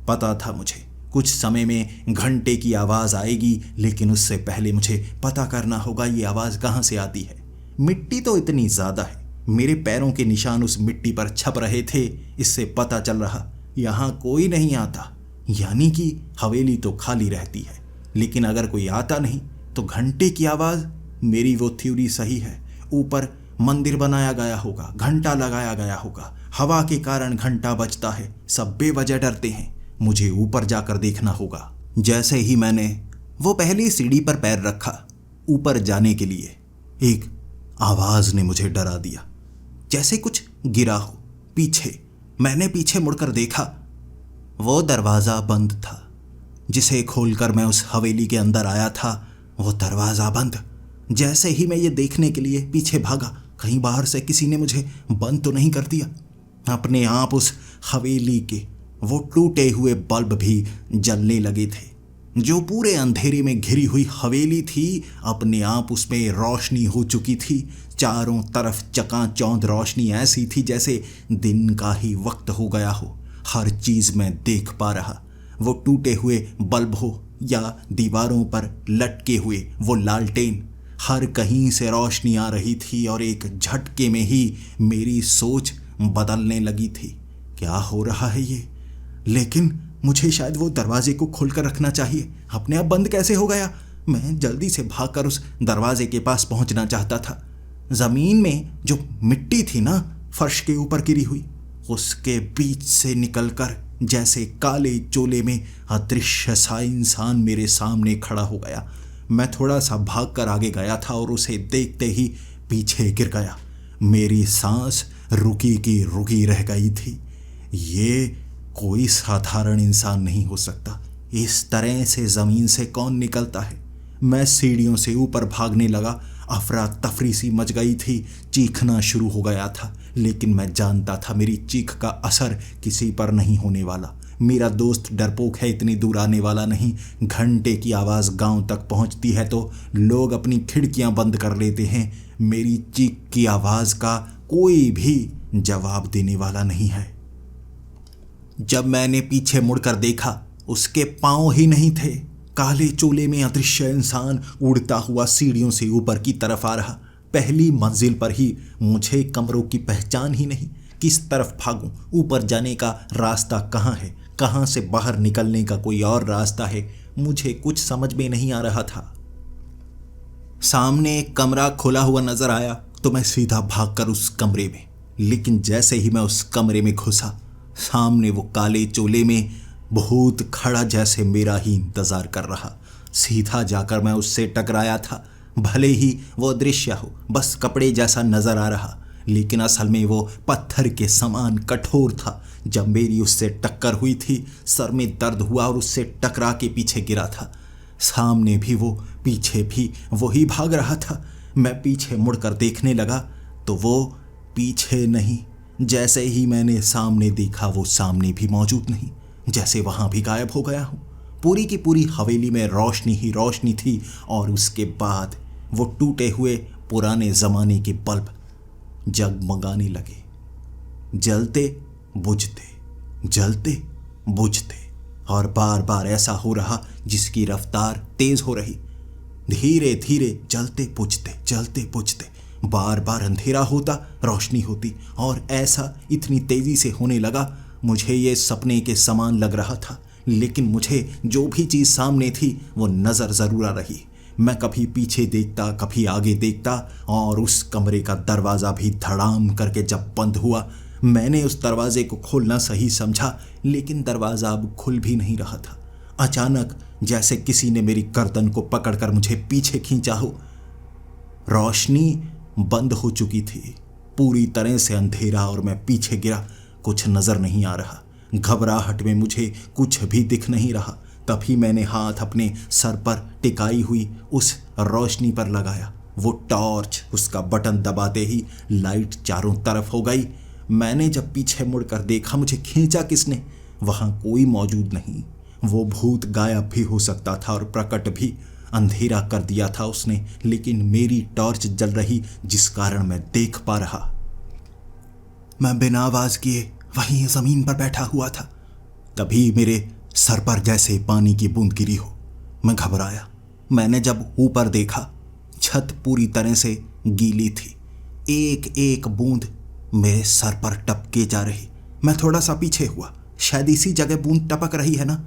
पता था मुझे कुछ समय में घंटे की आवाज़ आएगी, लेकिन उससे पहले मुझे पता करना होगा ये आवाज़ कहाँ से आती है। मिट्टी तो इतनी ज़्यादा है, मेरे पैरों के निशान उस मिट्टी पर छप रहे थे। इससे पता चल रहा यहाँ कोई नहीं आता, यानी कि हवेली तो खाली रहती है। लेकिन अगर कोई आता नहीं तो घंटे की आवाज़, मेरी वो थ्योरी सही है। ऊपर मंदिर बनाया गया होगा, घंटा लगाया गया होगा, हवा के कारण घंटा बजता है, सब बेवजह डरते हैं। मुझे ऊपर जाकर देखना होगा। जैसे ही मैंने वो पहली सीढ़ी पर पैर रखा ऊपर जाने के लिए, एक आवाज़ ने मुझे डरा दिया, जैसे कुछ गिरा हो। पीछे मैंने पीछे मुड़कर देखा, वो दरवाज़ा बंद था जिसे खोलकर मैं उस हवेली के अंदर आया था। वो दरवाज़ा बंद। जैसे ही मैं ये देखने के लिए पीछे भागा, कहीं बाहर से किसी ने मुझे बंद तो नहीं कर दिया। अपने आप उस हवेली के वो टूटे हुए बल्ब भी जलने लगे थे। जो पूरे अंधेरे में घिरी हुई हवेली थी, अपने आप उसमें रोशनी हो चुकी थी। चारों तरफ चकाचौंध रोशनी ऐसी थी जैसे दिन का ही वक्त हो गया हो। हर चीज़ मैं देख पा रहा, वो टूटे हुए बल्ब हो या दीवारों पर लटके हुए वो लालटेन, हर कहीं से रोशनी आ रही थी और एक झटके में ही मेरी सोच बदलने लगी थी। क्या हो रहा है ये? लेकिन मुझे शायद वो दरवाजे को खोलकर रखना चाहिए। अपने आप बंद कैसे हो गया? मैं जल्दी से भागकर उस दरवाजे के पास पहुंचना चाहता था। ज़मीन में जो मिट्टी थी ना, फर्श के ऊपर गिरी हुई, उसके बीच से निकलकर जैसे काले चोले में अदृश्य सा इंसान मेरे सामने खड़ा हो गया। मैं थोड़ा सा भागकर आगे गया था और उसे देखते ही पीछे गिर गया। मेरी सांस रुकी की रुकी रह गई थी। ये कोई साधारण इंसान नहीं हो सकता। इस तरह से ज़मीन से कौन निकलता है? मैं सीढ़ियों से ऊपर भागने लगा। अफरा तफरी सी मच गई थी, चीखना शुरू हो गया था, लेकिन मैं जानता था मेरी चीख का असर किसी पर नहीं होने वाला। मेरा दोस्त डरपोक है, इतनी दूर आने वाला नहीं। घंटे की आवाज़ गांव तक पहुंचती है तो लोग अपनी खिड़कियां बंद कर लेते हैं। मेरी चीख की आवाज़ का कोई भी जवाब देने वाला नहीं है। जब मैंने पीछे मुड़कर देखा, उसके पाँव ही नहीं थे। काले चोले में अदृश्य इंसान उड़ता हुआ सीढ़ियों से ऊपर की तरफ आ रहा। पहली मंजिल पर ही मुझे कमरों की पहचान ही नहीं। किस तरफ भागूं? ऊपर जाने का रास्ता कहाँ है? कहाँ से बाहर निकलने का कोई और रास्ता है? मुझे कुछ समझ में नहीं आ रहा था। सामने एक कमरा खुला हुआ नजर आया तो मैं सीधा भागकर उस कमरे में, लेकिन जैसे ही मैं उस कमरे में घुसा, सामने वो काले चोले में भूत खड़ा जैसे मेरा ही इंतजार कर रहा। सीधा जाकर मैं उससे टकराया था। भले ही वो दृश्य हो बस कपड़े जैसा नजर आ रहा, लेकिन असल में वो पत्थर के समान कठोर था। जब मेरी उससे टक्कर हुई थी, सर में दर्द हुआ और उससे टकरा के पीछे गिरा था। सामने भी वो, पीछे भी वही भाग रहा था। मैं पीछे मुड़कर देखने लगा तो वो पीछे नहीं। जैसे ही मैंने सामने देखा, वो सामने भी मौजूद नहीं, जैसे वहां भी गायब हो गया हूं। पूरी की पूरी हवेली में रोशनी ही रोशनी थी और उसके बाद वो टूटे हुए पुराने ज़माने के बल्ब जगमगाने लगे, जलते बुझते, जलते बुझते, और बार बार ऐसा हो रहा जिसकी रफ्तार तेज हो रही। धीरे धीरे जलते बुझते, बार बार अंधेरा होता, रोशनी होती, और ऐसा इतनी तेजी से होने लगा मुझे ये सपने के समान लग रहा था। लेकिन मुझे जो भी चीज़ सामने थी वो नज़र ज़रूर आ रही। मैं कभी पीछे देखता, कभी आगे देखता, और उस कमरे का दरवाज़ा भी धड़ाम करके जब बंद हुआ, मैंने उस दरवाजे को खोलना सही समझा, लेकिन दरवाज़ा अब खुल भी नहीं रहा था। अचानक जैसे किसी ने मेरी गर्दन को पकड़कर मुझे पीछे खींचा हो। रोशनी बंद हो चुकी थी, पूरी तरह से अंधेरा, और मैं पीछे गिरा। कुछ नज़र नहीं आ रहा। घबराहट में मुझे कुछ भी दिख नहीं रहा। तभी मैंने हाथ अपने सर पर टिकाई हुई उस रोशनी पर लगाया। वो टॉर्च, उसका बटन दबाते ही लाइट चारों तरफ हो गई। मैंने जब पीछे मुड़कर देखा, मुझे खींचा किसने? वहाँ कोई मौजूद नहीं। वो भूत गायब भी हो सकता था और प्रकट भी। अंधेरा कर दिया था उसने, लेकिन मेरी टॉर्च जल रही जिस कारण मैं देख पा रहा। मैं बिना आवाज किए वहीं जमीन पर बैठा हुआ था। तभी मेरे सर पर जैसे पानी की बूंद गिरी हो। मैं घबराया। मैंने जब ऊपर देखा, छत पूरी तरह से गीली थी। एक एक बूंद मेरे सर पर टपके जा रही। मैं थोड़ा सा पीछे हुआ, शायद इसी जगह बूंद टपक रही है ना।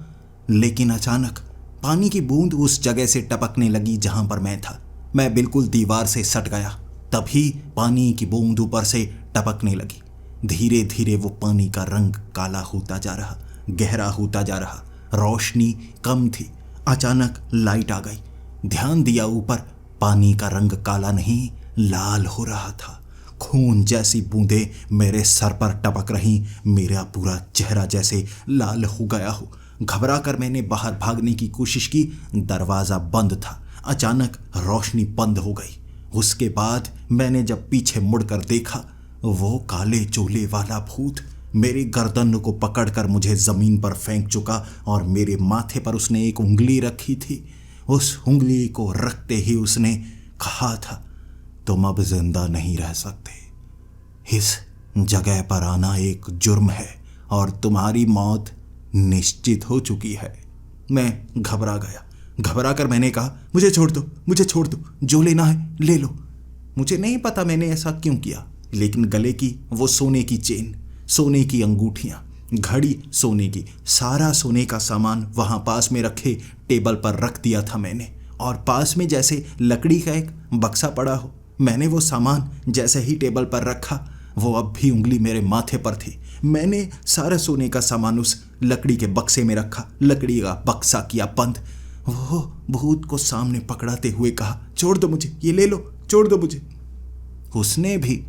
लेकिन अचानक पानी की बूंद उस जगह से टपकने लगी जहां पर मैं था। मैं बिल्कुल दीवार से सट गया। तभी पानी की बूंद ऊपर से टपकने लगी। धीरे धीरे वो पानी का रंग काला होता जा रहा, गहरा होता जा रहा। रोशनी कम थी। अचानक लाइट आ गई। ध्यान दिया, ऊपर पानी का रंग काला नहीं, लाल हो रहा था। खून जैसी बूंदें मेरे सर पर टपक रही। मेरा पूरा चेहरा जैसे लाल हो गया हो। घबरा कर मैंने बाहर भागने की कोशिश की। दरवाज़ा बंद था। अचानक रोशनी बंद हो गई। उसके बाद मैंने जब पीछे मुड़कर देखा, वो काले चोले वाला भूत मेरी गर्दन को पकड़कर मुझे ज़मीन पर फेंक चुका और मेरे माथे पर उसने एक उंगली रखी थी। उस उंगली को रखते ही उसने कहा था, तुम अब जिंदा नहीं रह सकते। इस जगह पर आना एक जुर्म है और तुम्हारी मौत निश्चित हो चुकी है। मैं घबरा गया। घबरा कर मैंने कहा, मुझे छोड़ दो, मुझे छोड़ दो, जो लेना है ले लो। मुझे नहीं पता मैंने ऐसा क्यों किया, लेकिन गले की वो सोने की चेन, सोने की अंगूठियां, घड़ी सोने की, सारा सोने का सामान वहां पास में रखे टेबल पर रख दिया था मैंने। और पास में जैसे लकड़ी का एक बक्सा पड़ा हो, मैंने वो सामान जैसे ही टेबल पर रखा, वो अब भी उंगली मेरे माथे पर थी। मैंने सारा सोने का सामान उस लकड़ी के बक्से में रखा, लकड़ी का बक्सा किया बंद। वो भूत को सामने पकड़ाते हुए कहा, छोड़ दो मुझे, ये ले लो, छोड़ दो मुझे। उसने भी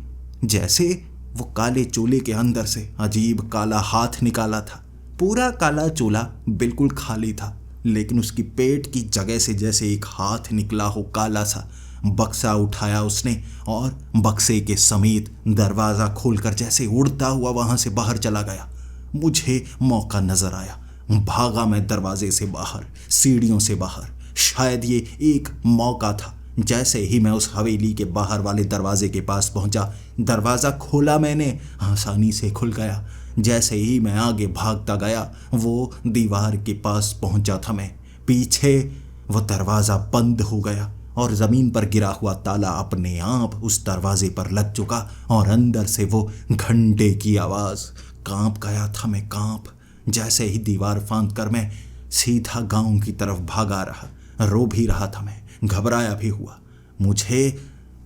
जैसे वो काले चोले के अंदर से अजीब काला हाथ निकाला था। पूरा काला चोला बिल्कुल खाली था, लेकिन उसकी पेट की जगह से जैसे एक हाथ निकला हो काला सा। बक्सा उठाया उसने और बक्से के समेत दरवाज़ा खोलकर जैसे उड़ता हुआ वहां से बाहर चला गया। मुझे मौका नजर आया। भागा मैं दरवाजे से बाहर, सीढ़ियों से बाहर। शायद ये एक मौका था। जैसे ही मैं उस हवेली के बाहर वाले दरवाजे के पास पहुंचा, दरवाज़ा खोला मैंने, आसानी से खुल गया। जैसे ही मैं आगे भागता गया, वो दीवार के पास पहुंचा था मैं। पीछे वो दरवाज़ा बंद हो गया और ज़मीन पर गिरा हुआ ताला अपने आप उस दरवाजे पर लग चुका और अंदर से वो घंटे की आवाज़। कांप गया था मैं, कांप। जैसे ही दीवार फांद कर मैं सीधा गांव की तरफ भागा रहा। रो भी रहा था मैं, घबराया भी हुआ। मुझे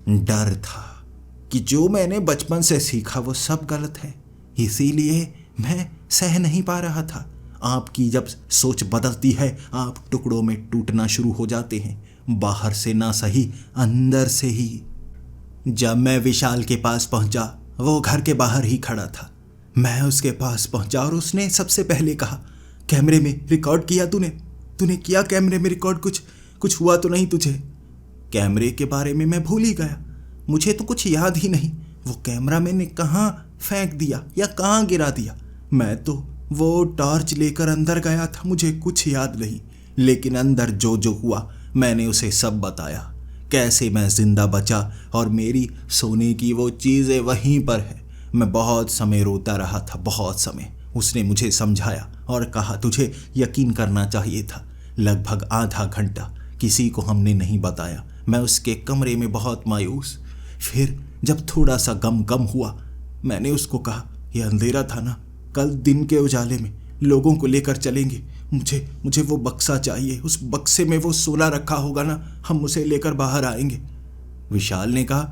डर था कि जो मैंने बचपन से सीखा वो सब गलत है, इसीलिए मैं सह नहीं पा रहा था। आपकी जब सोच बदलती है, आप टुकड़ों में टूटना शुरू हो जाते हैं, बाहर से ना सही, अंदर से ही। जब मैं विशाल के पास पहुंचा, वो घर के बाहर ही खड़ा था। मैं उसके पास पहुंचा और उसने सबसे पहले कहा, कैमरे में रिकॉर्ड किया तूने किया कैमरे में रिकॉर्ड? कुछ हुआ तो नहीं तुझे? कैमरे के बारे में मैं भूल ही गया, मुझे तो कुछ याद ही नहीं। वो कैमरा मैंने कहाँ फेंक दिया या कहाँ गिरा दिया। मैं तो वो टॉर्च लेकर अंदर गया था, मुझे कुछ याद नहीं। लेकिन अंदर जो जो हुआ मैंने उसे सब बताया, कैसे मैं जिंदा बचा और मेरी सोने की वो चीज़ें वहीं पर है। मैं बहुत समय रोता रहा था, बहुत समय। उसने मुझे समझाया और कहा, तुझे यकीन करना चाहिए था। लगभग आधा घंटा किसी को हमने नहीं बताया। मैं उसके कमरे में बहुत मायूस। फिर जब थोड़ा सा गम कम हुआ, मैंने उसको कहा, यह अंधेरा था ना, कल दिन के उजाले में लोगों को लेकर चलेंगे। मुझे वो बक्सा चाहिए, उस बक्से में वो सोना रखा होगा ना, हम उसे लेकर बाहर आएंगे। विशाल ने कहा,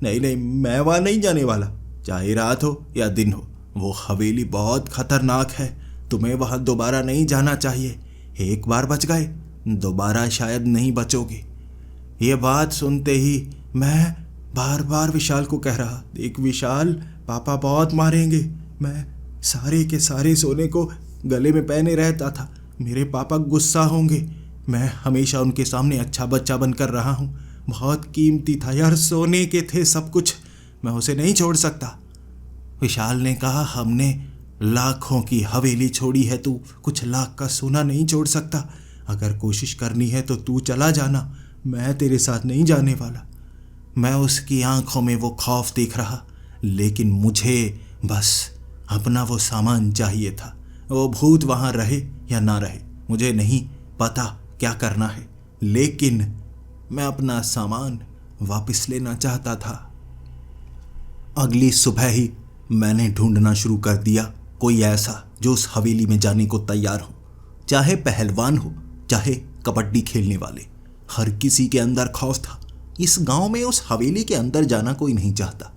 नहीं, मैं वहाँ नहीं जाने वाला, चाहे रात हो या दिन हो। वो हवेली बहुत खतरनाक है, तुम्हें वहाँ दोबारा नहीं जाना चाहिए। एक बार बच गए, दोबारा शायद नहीं बचोगे। ये बात सुनते ही मैं बार बार विशाल को कह रहा, देख विशाल, पापा बहुत मारेंगे। मैं सारे के सारे सोने को गले में पहने रहता था, मेरे पापा गुस्सा होंगे। मैं हमेशा उनके सामने अच्छा बच्चा बनकर रहा हूँ। बहुत कीमती था यार, सोने के थे सब कुछ, मैं उसे नहीं छोड़ सकता। विशाल ने कहा, हमने लाखों की हवेली छोड़ी है, तू कुछ लाख का सोना नहीं छोड़ सकता। अगर कोशिश करनी है तो तू चला जाना, मैं तेरे साथ नहीं जाने वाला। मैं उसकी आंखों में वो खौफ देख रहा, लेकिन मुझे बस अपना वो सामान चाहिए था। वो भूत वहाँ रहे या ना रहे मुझे नहीं पता क्या करना है, लेकिन मैं अपना सामान वापस लेना चाहता था। अगली सुबह ही मैंने ढूंढना शुरू कर दिया कोई ऐसा जो उस हवेली में जाने को तैयार हो, चाहे पहलवान हो चाहे कबड्डी खेलने वाले। हर किसी के अंदर खौफ था। इस गांव में उस हवेली के अंदर जाना कोई नहीं चाहता।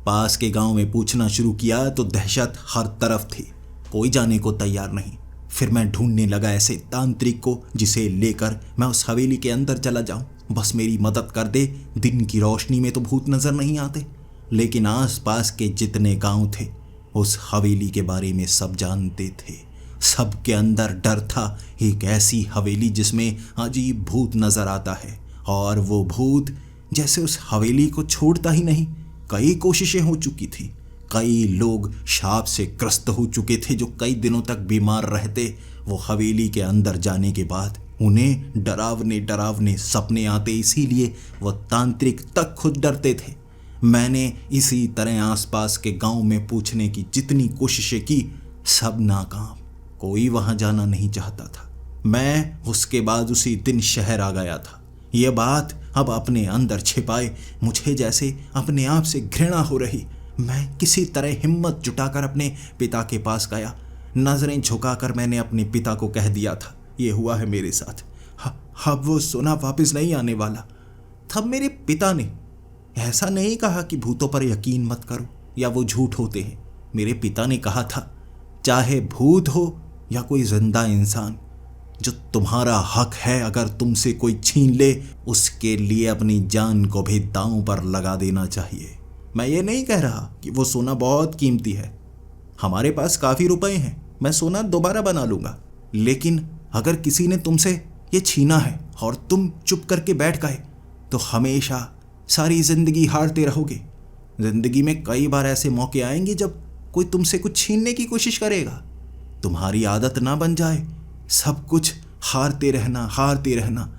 पास के गांव में पूछना शुरू किया तो दहशत हर तरफ थी, कोई जाने को तैयार नहीं। फिर मैं ढूंढने लगा ऐसे तांत्रिक को जिसे लेकर मैं उस हवेली के अंदर चला जाऊं, बस मेरी मदद कर दे। दिन की रोशनी में तो भूत नजर नहीं आते, लेकिन आसपास के जितने गांव थे उस हवेली के बारे में सब जानते थे। सबके अंदर डर था, एक ऐसी हवेली जिसमें अजीब भूत नजर आता है, और वो भूत जैसे उस हवेली को छोड़ता ही नहीं। कई कोशिशें हो चुकी थी, कई लोग शाप से ग्रस्त हो चुके थे जो कई दिनों तक बीमार रहते। वो हवेली के अंदर जाने के बाद उन्हें डरावने डरावने सपने आते, इसीलिए वो तांत्रिक तक खुद डरते थे। मैंने इसी तरह आसपास के गांव में पूछने की जितनी कोशिशें की, सब नाकाम। कोई वहां जाना नहीं चाहता था। मैं उसके बाद उसी दिन शहर आ गया था। यह बात अब अपने अंदर छिपाए मुझे जैसे अपने आप से घृणा हो रही। मैं किसी तरह हिम्मत जुटाकर अपने पिता के पास गया। नजरें झुकाकर मैंने अपने पिता को कह दिया था, ये हुआ है मेरे साथ। अब वो सोना वापस नहीं आने वाला। तब मेरे पिता ने ऐसा नहीं कहा कि भूतों पर यकीन मत करो या वो झूठ होते हैं। मेरे पिता ने कहा था, चाहे भूत हो या कोई जिंदा इंसान, जो तुम्हारा हक है अगर तुमसे कोई छीन ले, उसके लिए अपनी जान को भी दांव पर लगा देना चाहिए। मैं ये नहीं कह रहा कि वो सोना बहुत कीमती है, हमारे पास काफ़ी रुपए हैं, मैं सोना दोबारा बना लूँगा। लेकिन अगर किसी ने तुमसे ये छीना है और तुम चुप करके बैठ गए तो हमेशा सारी ज़िंदगी हारते रहोगे। ज़िंदगी में कई बार ऐसे मौके आएंगे जब कोई तुमसे कुछ छीनने की कोशिश करेगा। तुम्हारी आदत ना बन जाए सब कुछ हारते रहना।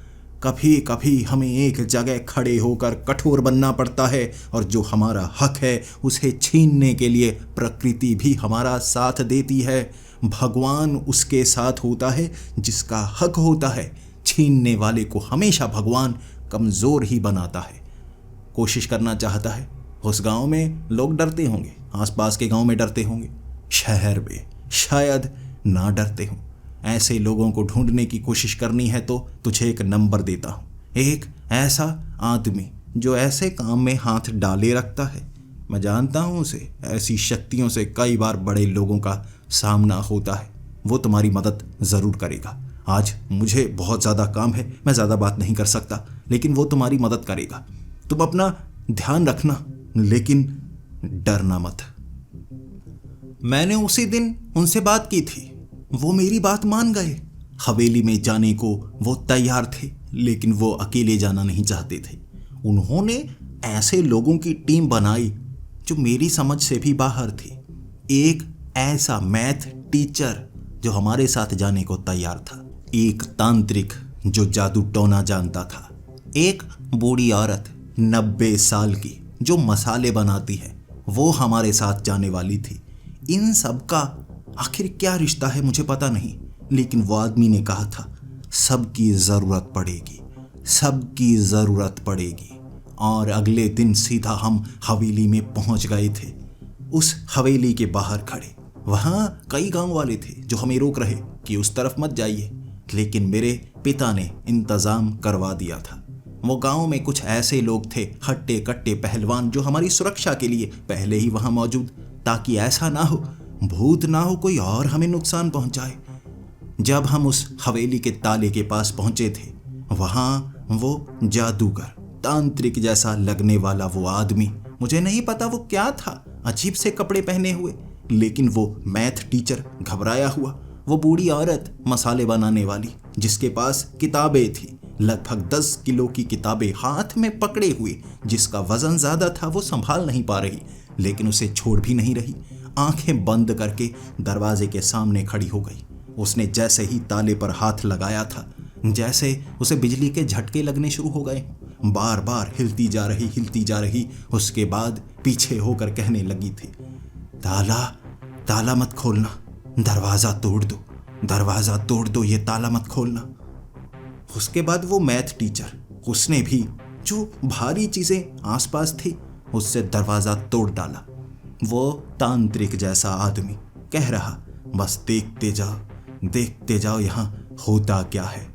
कभी कभी हमें एक जगह खड़े होकर कठोर बनना पड़ता है, और जो हमारा हक है उसे छीनने के लिए प्रकृति भी हमारा साथ देती है। भगवान उसके साथ होता है जिसका हक होता है। छीनने वाले को हमेशा भगवान कमज़ोर ही बनाता है। कोशिश करना चाहता है। उस गांव में लोग डरते होंगे, आसपास के गांव में डरते होंगे, शहर में शायद ना डरते हों। ऐसे लोगों को ढूंढने की कोशिश करनी है तो तुझे एक नंबर देता हूँ, एक ऐसा आदमी जो ऐसे काम में हाथ डाले रखता है। मैं जानता हूँ उसे, ऐसी शक्तियों से कई बार बड़े लोगों का सामना होता है। वो तुम्हारी मदद ज़रूर करेगा। आज मुझे बहुत ज़्यादा काम है, मैं ज़्यादा बात नहीं कर सकता, लेकिन वो तुम्हारी मदद करेगा। तुम अपना ध्यान रखना, लेकिन डरना मत। मैंने उसी दिन उनसे बात की थी, वो मेरी बात मान गए। हवेली में जाने को वो तैयार थे, लेकिन वो अकेले जाना नहीं चाहते थे। उन्होंने ऐसे लोगों की टीम बनाई जो मेरी समझ से भी बाहर थी। एक ऐसा मैथ टीचर जो हमारे साथ जाने को तैयार था, एक तांत्रिक जो जादू टोना जानता था, एक बूढ़ी औरत 90 साल की जो मसाले बनाती है, वो हमारे साथ जाने वाली थी। इन सब का आखिर क्या रिश्ता है मुझे पता नहीं, लेकिन वो आदमी ने कहा था सबकी ज़रूरत पड़ेगी। और अगले दिन सीधा हम हवेली में पहुंच गए थे। उस हवेली के बाहर खड़े, वहाँ कई गांव वाले थे जो हमें रोक रहे कि उस तरफ मत जाइए, लेकिन मेरे पिता ने इंतज़ाम करवा दिया था। वो गांव में कुछ ऐसे लोग थे, हट्टे कट्टे पहलवान, जो हमारी सुरक्षा के लिए पहले ही वहाँ मौजूद, ताकि ऐसा ना हो, भूत ना हो कोई और हमें नुकसान पहुंचाए। जब हम उस हवेली के ताले के पास पहुंचे थे, वहाँ वो जादूगर, तांत्रिक जैसा लगने वाला वो आदमी, मुझे नहीं पता वो क्या था, अजीब से कपड़े पहने हुए, लेकिन वो मैथ टीचर घबराया हुआ, वो बूढ़ी औरत मसाले बनाने वाली जिसके पास किताबें थी, लगभग 10 किलो की किताबें हाथ में पकड़े हुए, जिसका वजन ज़्यादा था, वो संभाल नहीं पा रही, लेकिन उसे छोड़ भी नहीं रही। आंखें बंद करके दरवाजे के सामने खड़ी हो गई। उसने जैसे ही ताले पर हाथ लगाया था, जैसे उसे बिजली के झटके लगने शुरू हो गए। बार बार हिलती जा रही। उसके बाद पीछे होकर कहने लगी थी, ताला ताला मत खोलना, दरवाज़ा तोड़ दो, ये ताला मत खोलना। उसके बाद वो मैथ टीचर, उसने भी जो भारी चीज़ें आसपास थी उससे दरवाज़ा तोड़ डाला। वो तांत्रिक जैसा आदमी कह रहा, बस देखते जाओ यहाँ होता क्या है।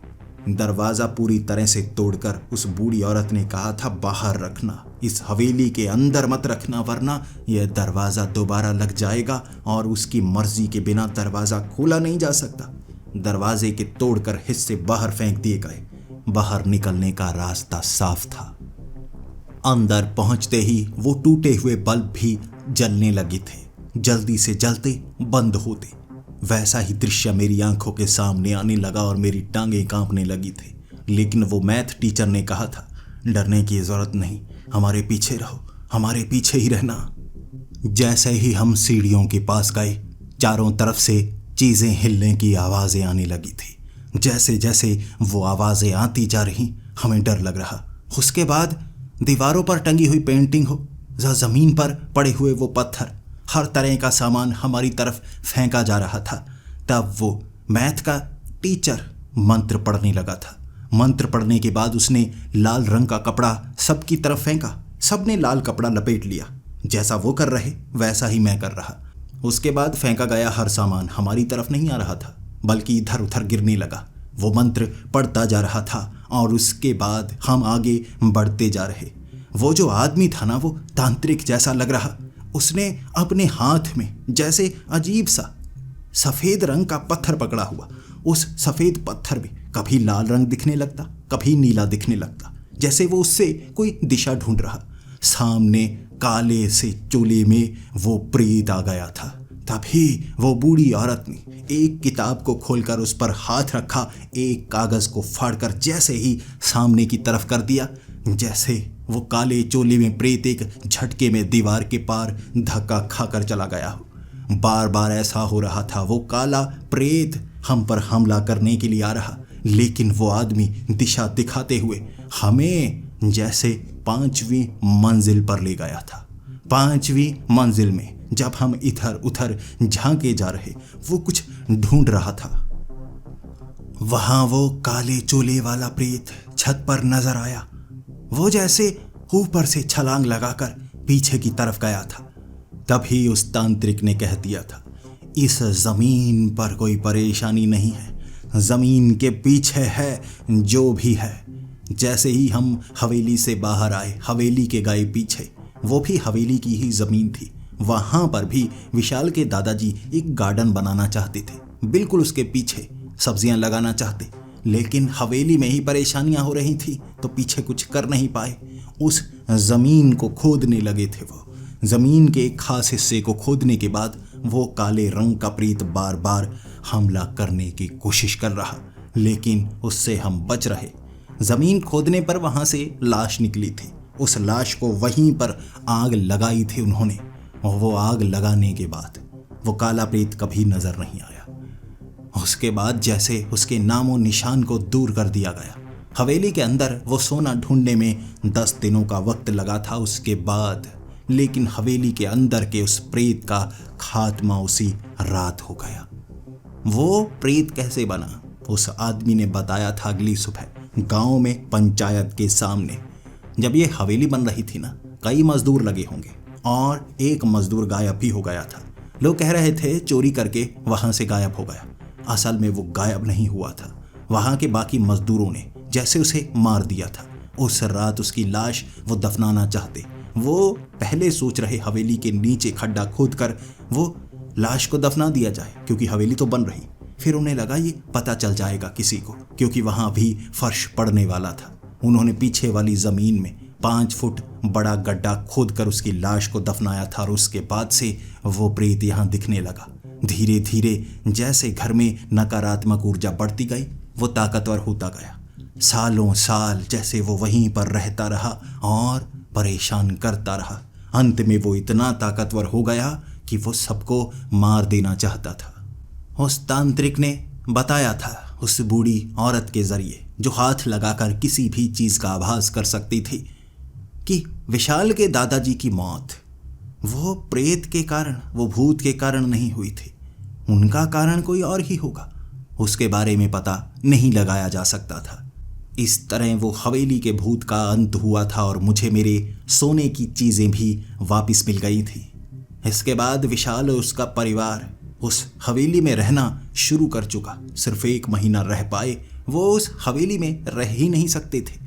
दरवाज़ा पूरी तरह से तोड़कर उस बूढ़ी औरत ने कहा था, बाहर रखना, इस हवेली के अंदर मत रखना, वरना यह दरवाज़ा दोबारा लग जाएगा और उसकी मर्जी के बिना दरवाज़ा खोला नहीं जा सकता। दरवाजे के तोड़कर हिस्से बाहर फेंक दिए गए। बाहर निकलने का रास्ता साफ था। अंदर पहुंचते ही वो टूटे हुए बल्ब भी जलने लगे थे, जल्दी से जलते बंद होते। वैसा ही दृश्य मेरी आंखों के सामने आने लगा और मेरी टांगें कांपने लगी थी। लेकिन वो मैथ टीचर ने कहा था, डरने की जरूरत नहीं, हमारे पीछे रहो, हमारे पीछे ही रहना। जैसे ही हम सीढ़ियों के पास गए, चारों तरफ से चीज़ें हिलने की आवाज़ें आने लगी थी। जैसे जैसे वो आवाज़ें आती जा रही, हमें डर लग रहा। उसके बाद दीवारों पर टंगी हुई पेंटिंग हो, ज़मीन पर पड़े हुए वो पत्थर, हर तरह का सामान हमारी तरफ फेंका जा रहा था। तब वो मैथ का टीचर मंत्र पढ़ने लगा था। मंत्र पढ़ने के बाद उसने लाल रंग का कपड़ा सबकी तरफ फेंका। सबने लाल कपड़ा लपेट लिया। जैसा वो कर रहे वैसा ही मैं कर रहा। उसके बाद फेंका गया हर सामान हमारी तरफ नहीं आ रहा था, बल्कि इधर उधर गिरने लगा। वो मंत्र पढ़ता जा रहा था और उसके बाद हम आगे बढ़ते जा रहे। वो जो आदमी था ना, वो तांत्रिक जैसा लग रहा। उसने अपने हाथ में जैसे अजीब सा सफ़ेद रंग का पत्थर पकड़ा हुआ। उस सफ़ेद पत्थर में कभी लाल रंग दिखने लगता, कभी नीला दिखने लगता, जैसे वो उससे कोई दिशा ढूंढ रहा। सामने काले से चोले में वो प्रेत आ गया था। तभी वो बूढ़ी औरत ने एक किताब को खोलकर उस पर हाथ रखा, एक कागज़ को फाड़कर जैसे ही सामने की तरफ कर दिया, जैसे वो काले चोले में प्रेत एक झटके में दीवार के पार धक्का खाकर चला गया हो। बार बार ऐसा हो रहा था। वो काला प्रेत हम पर हमला करने के लिए आ रहा, लेकिन वो आदमी दिशा दिखाते हुए हमें जैसे 5वीं मंजिल पर ले गया था। 5वीं मंजिल में जब हम इधर उधर झांके जा रहे, वो कुछ ढूंढ रहा था। वहां वो काले चोले वाला प्रेत छत पर नजर आया। वो जैसे ऊपर से छलांग लगाकर पीछे की तरफ गया था। तभी उस तांत्रिक ने कह दिया था, इस जमीन पर कोई परेशानी नहीं है, जमीन के पीछे है जो भी है। जैसे ही हम हवेली से बाहर आए, हवेली के गए पीछे, वो भी हवेली की ही जमीन थी। वहां पर भी विशाल के दादाजी एक गार्डन बनाना चाहते थे, बिल्कुल उसके पीछे सब्जियां लगाना चाहते, लेकिन हवेली में ही परेशानियां हो रही थी तो पीछे कुछ कर नहीं पाए। उस जमीन को खोदने लगे थे। वो जमीन के एक खास हिस्से को खोदने के बाद वो काले रंग का प्रेत बार बार हमला करने की कोशिश कर रहा, लेकिन उससे हम बच रहे। जमीन खोदने पर वहां से लाश निकली थी। उस लाश को वहीं पर आग लगाई थी उन्होंने, और वो आग लगाने के बाद वो काला प्रेत कभी नजर नहीं आया। उसके बाद जैसे उसके नामो निशान को दूर कर दिया गया। हवेली के अंदर वो सोना ढूंढने में 10 दिनों का वक्त लगा था उसके बाद, लेकिन हवेली के अंदर के उस प्रेत का खात्मा उसी रात हो गया। वो प्रेत कैसे बना, उस आदमी ने बताया था अगली सुबह गांव में पंचायत के सामने। जब ये हवेली बन रही थी ना, कई मजदूर लगे होंगे और एक मजदूर गायब भी हो गया था। लोग कह रहे थे चोरी करके वहां से गायब हो गया। असल में वो गायब नहीं हुआ था, वहां के बाकी मजदूरों ने जैसे उसे मार दिया था। उस रात उसकी लाश वो दफनाना चाहते। वो पहले सोच रहे हवेली के नीचे खड्डा खोदकर वो लाश को दफना दिया जाए, क्योंकि हवेली तो बन रही। फिर उन्हें लगा ये पता चल जाएगा किसी को, क्योंकि वहां भी फर्श पड़ने वाला था। उन्होंने पीछे वाली जमीन में 5 फुट बड़ा गड्ढा खोदकर उसकी लाश को दफनाया था और उसके बाद से वो प्रेत यहाँ दिखने लगा। धीरे धीरे जैसे घर में नकारात्मक ऊर्जा बढ़ती गई, वो ताकतवर होता गया। सालों साल जैसे वो वहीं पर रहता रहा और परेशान करता रहा। अंत में वो इतना ताकतवर हो गया कि वो सबको मार देना चाहता था। उस तांत्रिक ने बताया था उस बूढ़ी औरत के जरिए जो हाथ लगाकर किसी भी चीज का आभास कर सकती थी कि विशाल के दादाजी की मौत वो प्रेत के कारण, वो भूत के कारण नहीं हुई थी, उनका कारण कोई और ही होगा, उसके बारे में पता नहीं लगाया जा सकता था। इस तरह वो हवेली के भूत का अंत हुआ था और मुझे मेरे सोने की चीजें भी वापस मिल गई थी। इसके बाद विशाल और उसका परिवार उस हवेली में रहना शुरू कर चुका। सिर्फ 1 महीना रह पाए, वो उस हवेली में रह ही नहीं सकते थे।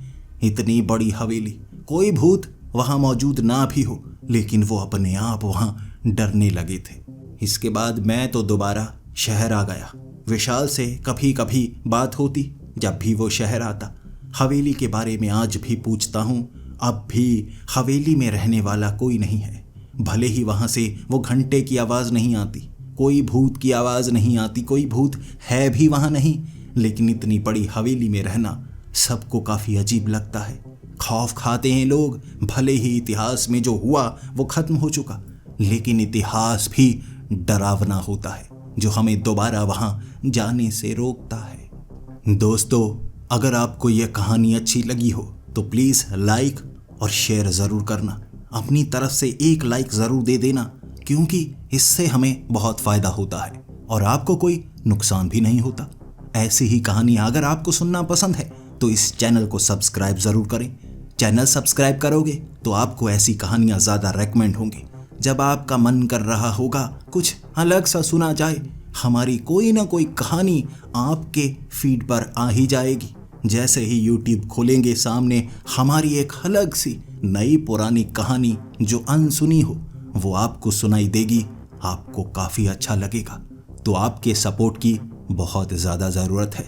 इतनी बड़ी हवेली, कोई भूत वहां मौजूद ना भी हो, लेकिन वो अपने आप वहां डरने लगे थे। इसके बाद मैं तो दोबारा शहर आ गया। विशाल से कभी कभी बात होती जब भी वो शहर आता। हवेली के बारे में आज भी पूछता हूँ। अब भी हवेली में रहने वाला कोई नहीं है। भले ही वहां से वो घंटे की आवाज़ नहीं आती, कोई भूत की आवाज़ नहीं आती, कोई भूत है भी वहां नहीं, लेकिन इतनी बड़ी हवेली में रहना सबको काफ़ी अजीब लगता है। खौफ खाते हैं लोग। भले ही इतिहास में जो हुआ वो खत्म हो चुका, लेकिन इतिहास भी डरावना होता है जो हमें दोबारा वहां जाने से रोकता है। दोस्तों, अगर आपको यह कहानी अच्छी लगी हो तो प्लीज़ लाइक और शेयर ज़रूर करना। अपनी तरफ से 1 लाइक ज़रूर दे देना, क्योंकि इससे हमें बहुत फ़ायदा होता है और आपको कोई नुकसान भी नहीं होता। ऐसी ही कहानियाँ अगर आपको सुनना पसंद है तो इस चैनल को सब्सक्राइब ज़रूर करें। चैनल सब्सक्राइब करोगे तो आपको ऐसी कहानियाँ ज़्यादा रेकमेंड होंगी। जब आपका मन कर रहा होगा कुछ अलग सा सुना जाए, हमारी कोई ना कोई कहानी आपके फीड पर आ ही जाएगी। जैसे ही यूट्यूब खोलेंगे, सामने हमारी एक अलग सी नई पुरानी कहानी जो अनसुनी हो वो आपको सुनाई देगी। आपको काफ़ी अच्छा लगेगा। तो आपके सपोर्ट की बहुत ज़्यादा ज़रूरत है।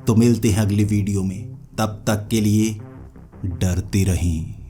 तो मिलते हैं अगली वीडियो में। तब तक के लिए डरते रहें।